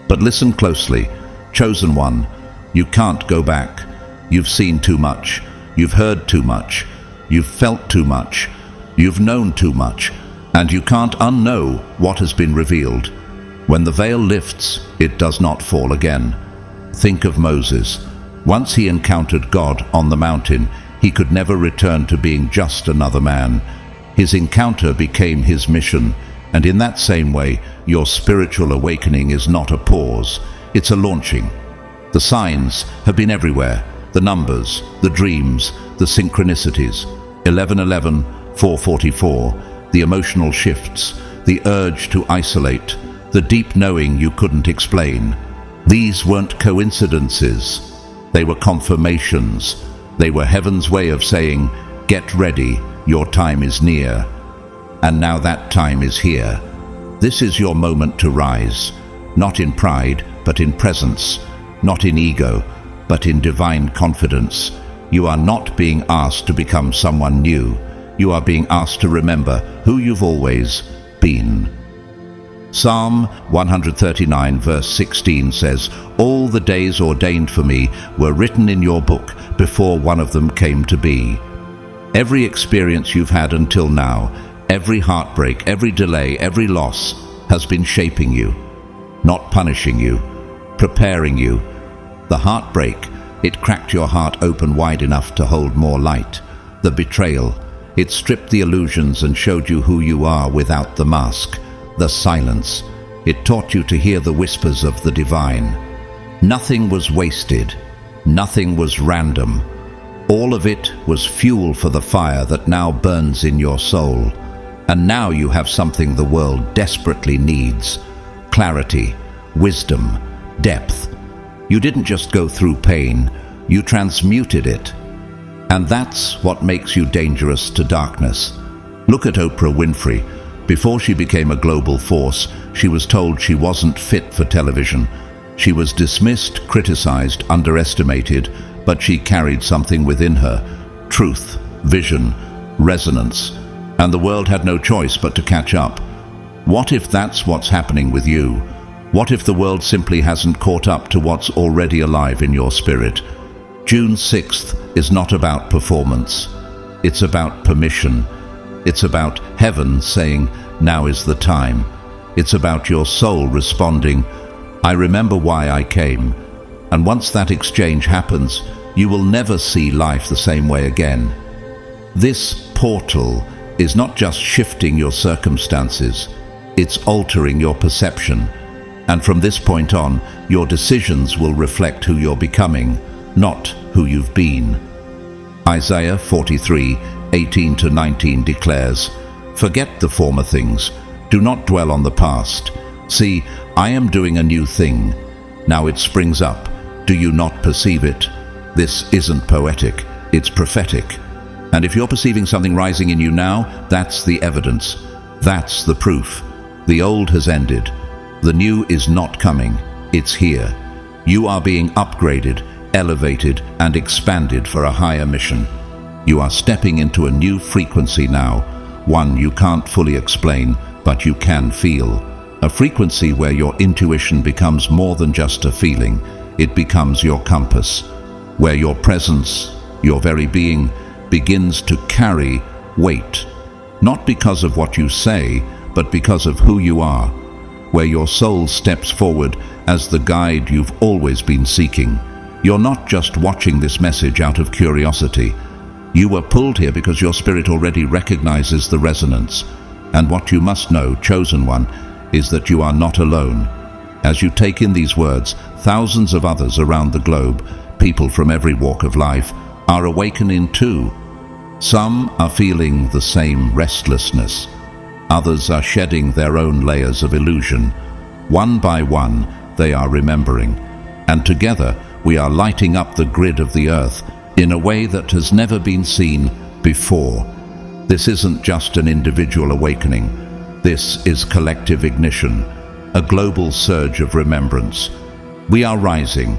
But listen closely, chosen one, you can't go back. You've seen too much, you've heard too much, you've felt too much, you've known too much, and you can't unknow what has been revealed. When the veil lifts, it does not fall again. Think of Moses. Once he encountered God on the mountain, he could never return to being just another man. His encounter became his mission, and in that same way, your spiritual awakening is not a pause, it's a launching. The signs have been everywhere, the numbers, the dreams, the synchronicities, 11:11, 4:44, the emotional shifts, the urge to isolate, the deep knowing you couldn't explain. These weren't coincidences, they were confirmations. They were heaven's way of saying, get ready, your time is near. And now that time is here. This is your moment to rise, not in pride, but in presence, not in ego, but in divine confidence. You are not being asked to become someone new. You are being asked to remember who you've always been. Psalm 139 verse 16 says, all the days ordained for me were written in your book before one of them came to be. Every experience you've had until now, every heartbreak, every delay, every loss has been shaping you, not punishing you, preparing you. The heartbreak, it cracked your heart open wide enough to hold more light. The betrayal, it stripped the illusions and showed you who you are without the mask. The silence, it taught you to hear the whispers of the divine. Nothing was wasted, nothing was random. All of it was fuel for the fire that now burns in your soul. And now you have something the world desperately needs: clarity, wisdom, depth. You didn't just go through pain, you transmuted it. And that's what makes you dangerous to darkness. Look at Oprah Winfrey. Before she became a global force, she was told she wasn't fit for television. She was dismissed, criticized, underestimated, but she carried something within her: truth, vision, resonance. And the world had no choice but to catch up. What if that's what's happening with you? What if the world simply hasn't caught up to what's already alive in your spirit? June 6th is not about performance. It's about permission. It's about heaven saying, now is the time. It's about your soul responding, I remember why I came. And once that exchange happens, you will never see life the same way again. This portal is not just shifting your circumstances, it's altering your perception. And from this point on, your decisions will reflect who you're becoming, not who you've been. Isaiah 43:18-19 declares, forget the former things, do not dwell on the past. See, I am doing a new thing. Now it springs up. Do you not perceive it? This isn't poetic, it's prophetic. And if you're perceiving something rising in you now, that's the evidence. That's the proof. The old has ended. The new is not coming. It's here. You are being upgraded, elevated, and expanded for a higher mission. You are stepping into a new frequency now, one you can't fully explain, but you can feel. A frequency where your intuition becomes more than just a feeling. It becomes your compass, where your presence, your very being, begins to carry weight, not because of what you say, but because of who you are, where your soul steps forward as the guide you've always been seeking. You're not just watching this message out of curiosity. You were pulled here because your spirit already recognizes the resonance. And what you must know, chosen one, is that you are not alone. As you take in these words, thousands of others around the globe, people from every walk of life, are awakening too. Some are feeling the same restlessness. Others are shedding their own layers of illusion. One by one, they are remembering. And together, we are lighting up the grid of the earth in a way that has never been seen before. This isn't just an individual awakening. This is collective ignition, a global surge of remembrance. We are rising,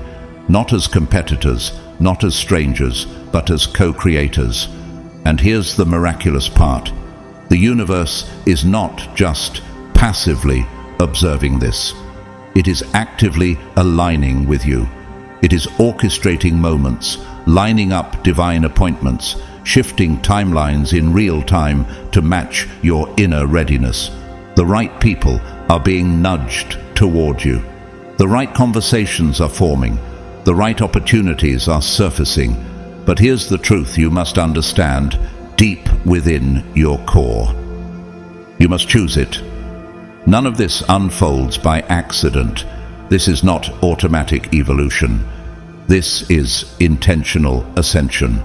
not as competitors, not as strangers, but as co-creators. And here's the miraculous part. The universe is not just passively observing this. It is actively aligning with you. It is orchestrating moments, lining up divine appointments, shifting timelines in real time to match your inner readiness. The right people are being nudged toward you. The right conversations are forming. The right opportunities are surfacing. But here's the truth you must understand deep within your core. You must choose it. None of this unfolds by accident. This is not automatic evolution. This is intentional ascension.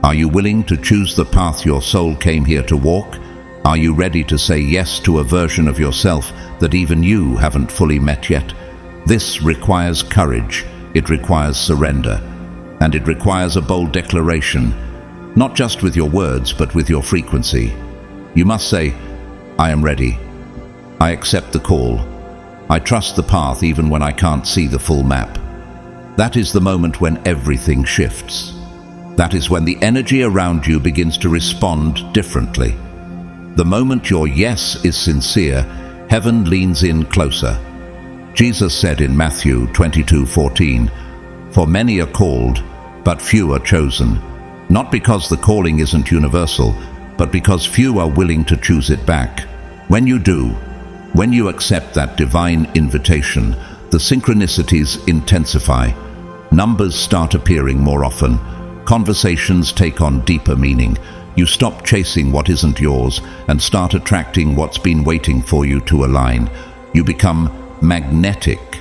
Are you willing to choose the path your soul came here to walk? Are you ready to say yes to a version of yourself that even you haven't fully met yet? This requires courage, it requires surrender, and it requires a bold declaration, not just with your words, but with your frequency. You must say, I am ready. I accept the call. I trust the path even when I can't see the full map. That is the moment when everything shifts. That is when the energy around you begins to respond differently. The moment your yes is sincere, heaven leans in closer. Jesus said in Matthew 22:14, "For many are called, but few are chosen." Not because the calling isn't universal, but because few are willing to choose it back. When you do, when you accept that divine invitation, the synchronicities intensify. Numbers start appearing more often. Conversations take on deeper meaning. You stop chasing what isn't yours and start attracting what's been waiting for you to align. You become magnetic,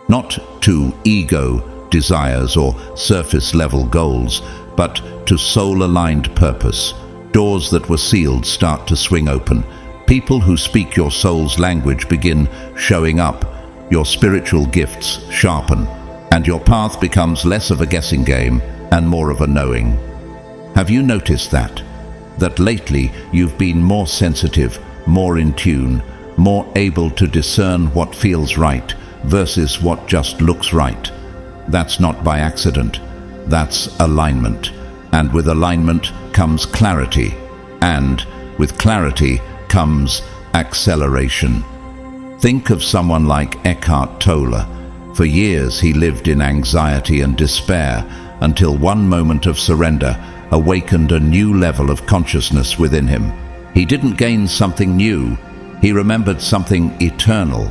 not to ego desires or surface-level goals, but to soul-aligned purpose. Doors that were sealed start to swing open. People who speak your soul's language begin showing up. Your spiritual gifts sharpen, and your path becomes less of a guessing game and more of a knowing. Have you noticed that? That lately you've been more sensitive, more in tune, more able to discern what feels right versus what just looks right? That's not by accident. That's alignment. And with alignment comes clarity. And with clarity comes acceleration. Think of someone like Eckhart Tolle. For years he lived in anxiety and despair until one moment of surrender awakened a new level of consciousness within him. He didn't gain something new. He remembered something eternal.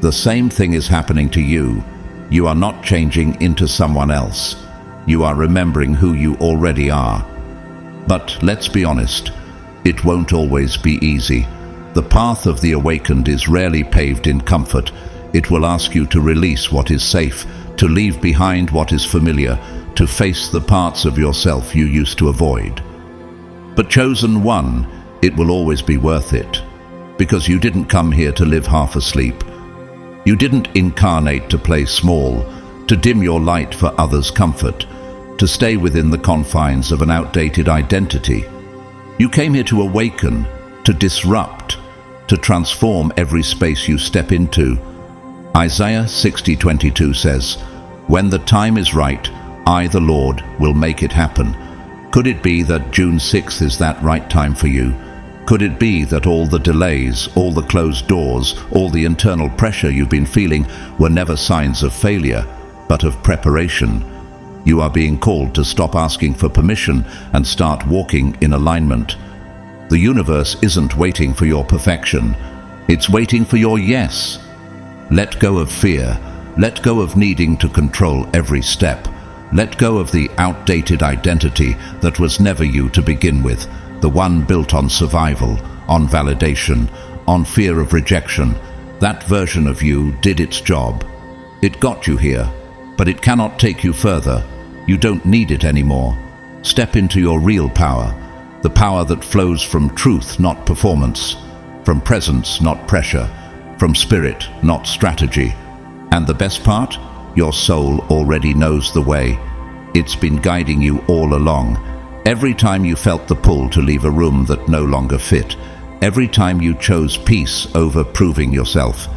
The same thing is happening to you. You are not changing into someone else. You are remembering who you already are. But let's be honest, it won't always be easy. The path of the awakened is rarely paved in comfort. It will ask you to release what is safe, to leave behind what is familiar, to face the parts of yourself you used to avoid. But chosen one, it will always be worth it, because you didn't come here to live half asleep. You didn't incarnate to play small, to dim your light for others' comfort, to stay within the confines of an outdated identity. You came here to awaken, to disrupt, to transform every space you step into. Isaiah 60:22 says, "When the time is right, I, the Lord, will make it happen." Could it be that June 6th is that right time for you? Could it be that all the delays, all the closed doors, all the internal pressure you've been feeling were never signs of failure, but of preparation? You are being called to stop asking for permission and start walking in alignment. The universe isn't waiting for your perfection. It's waiting for your yes. Let go of fear. Let go of needing to control every step. Let go of the outdated identity that was never you to begin with, the one built on survival, on validation, on fear of rejection. That version of you did its job. It got you here, but it cannot take you further. You don't need it anymore. Step into your real power, the power that flows from truth, not performance, from presence, not pressure, from spirit, not strategy. And the best part? Your soul already knows the way. It's been guiding you all along. Every time you felt the pull to leave a room that no longer fit, every time you chose peace over proving yourself,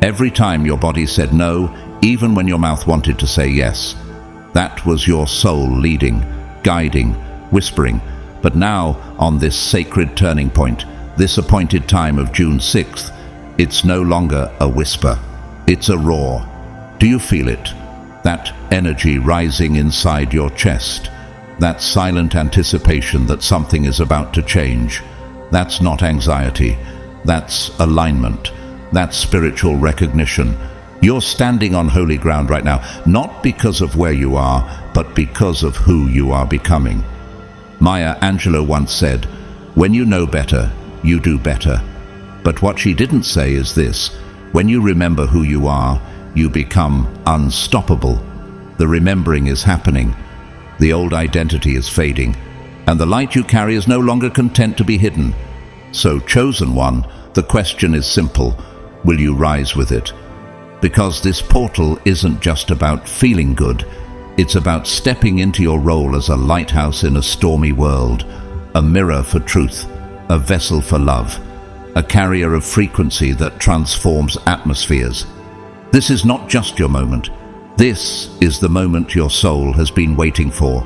every time your body said no, even when your mouth wanted to say yes, that was your soul leading, guiding, whispering. But now, on this sacred turning point, this appointed time of June 6th, it's no longer a whisper, it's a roar. Do you feel it? That energy rising inside your chest, that silent anticipation that something is about to change. That's not anxiety, that's alignment, that's spiritual recognition. You're standing on holy ground right now, not because of where you are, but because of who you are becoming. Maya Angelou once said, "When you know better, you do better." But what she didn't say is this: when you remember who you are, you become unstoppable. The remembering is happening. The old identity is fading, and the light you carry is no longer content to be hidden. So, chosen one, the question is simple: will you rise with it? Because this portal isn't just about feeling good, it's about stepping into your role as a lighthouse in a stormy world, a mirror for truth, a vessel for love, a carrier of frequency that transforms atmospheres. This is not just your moment. This is the moment your soul has been waiting for.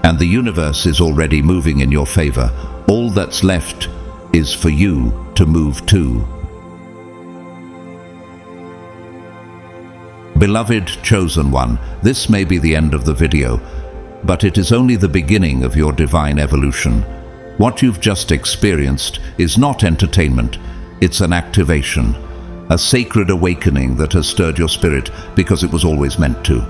And the universe is already moving in your favor. All that's left is for you to move too. Beloved chosen one, this may be the end of the video, but it is only the beginning of your divine evolution. What you've just experienced is not entertainment, it's an activation, a sacred awakening that has stirred your spirit because it was always meant to.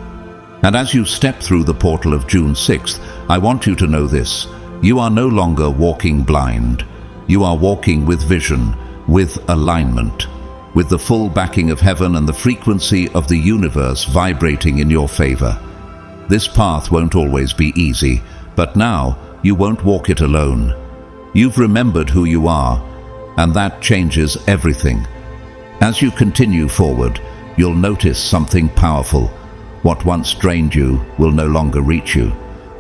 And as you step through the portal of June 6th, I want you to know this: you are no longer walking blind. You are walking with vision, with alignment, with the full backing of heaven and the frequency of the universe vibrating in your favor. This path won't always be easy, but now you won't walk it alone. You've remembered who you are, and that changes everything. As you continue forward, you'll notice something powerful. What once drained you will no longer reach you.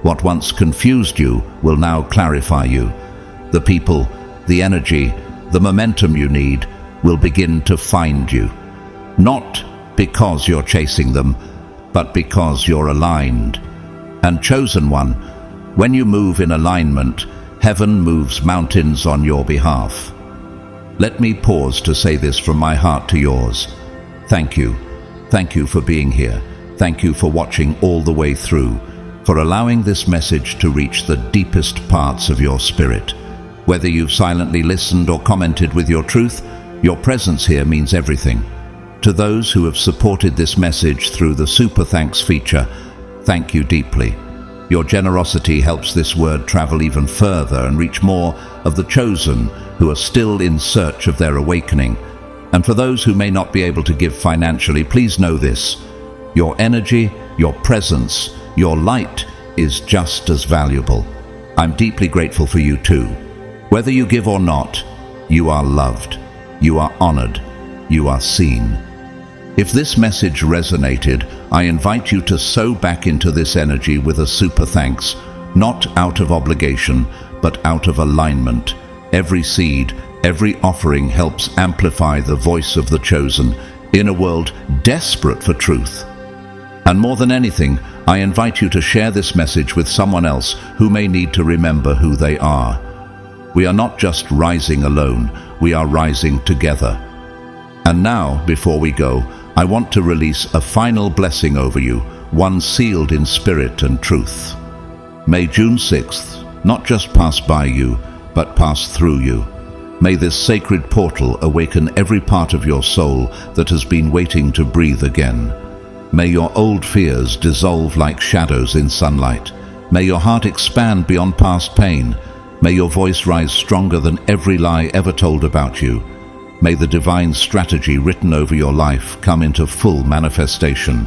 What once confused you will now clarify you. The people, the energy, the momentum you need will begin to find you. Not because you're chasing them, but because you're aligned. And chosen one, when you move in alignment, heaven moves mountains on your behalf. Let me pause to say this from my heart to yours. Thank you. Thank you for being here. Thank you for watching all the way through, for allowing this message to reach the deepest parts of your spirit. Whether you've silently listened or commented with your truth, your presence here means everything. To those who have supported this message through the Super Thanks feature, thank you deeply. Your generosity helps this word travel even further and reach more of the chosen who are still in search of their awakening. And for those who may not be able to give financially, please know this: your energy, your presence, your light is just as valuable. I'm deeply grateful for you too. Whether you give or not, you are loved. You are honored. You are seen. If this message resonated, I invite you to sow back into this energy with a super thanks, not out of obligation, but out of alignment. Every seed, every offering helps amplify the voice of the chosen in a world desperate for truth. And more than anything, I invite you to share this message with someone else who may need to remember who they are. We are not just rising alone, we are rising together. And now, before we go, I want to release a final blessing over you, one sealed in spirit and truth. May June 6th not just pass by you, but pass through you. May this sacred portal awaken every part of your soul that has been waiting to breathe again. May your old fears dissolve like shadows in sunlight. May your heart expand beyond past pain. May your voice rise stronger than every lie ever told about you. may the divine strategy written over your life come into full manifestation.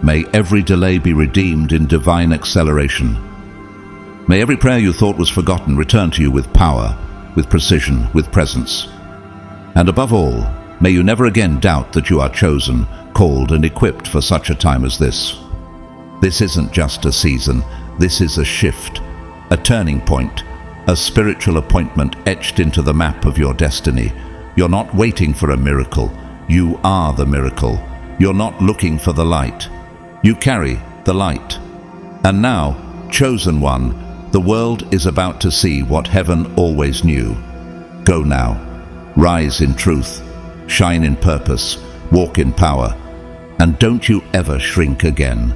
May every delay be redeemed in divine acceleration. May every prayer you thought was forgotten return to you with power, with precision, with presence. And above all, may you never again doubt that you are chosen, called and equipped for such a time as this. This isn't just a season, this is a shift, a turning point, a spiritual appointment etched into the map of your destiny. You're not waiting for a miracle, you are the miracle. You're not looking for the light, you carry the light. And now, chosen one, the world is about to see what heaven always knew. Go now, rise in truth, shine in purpose, walk in power, and don't you ever shrink again.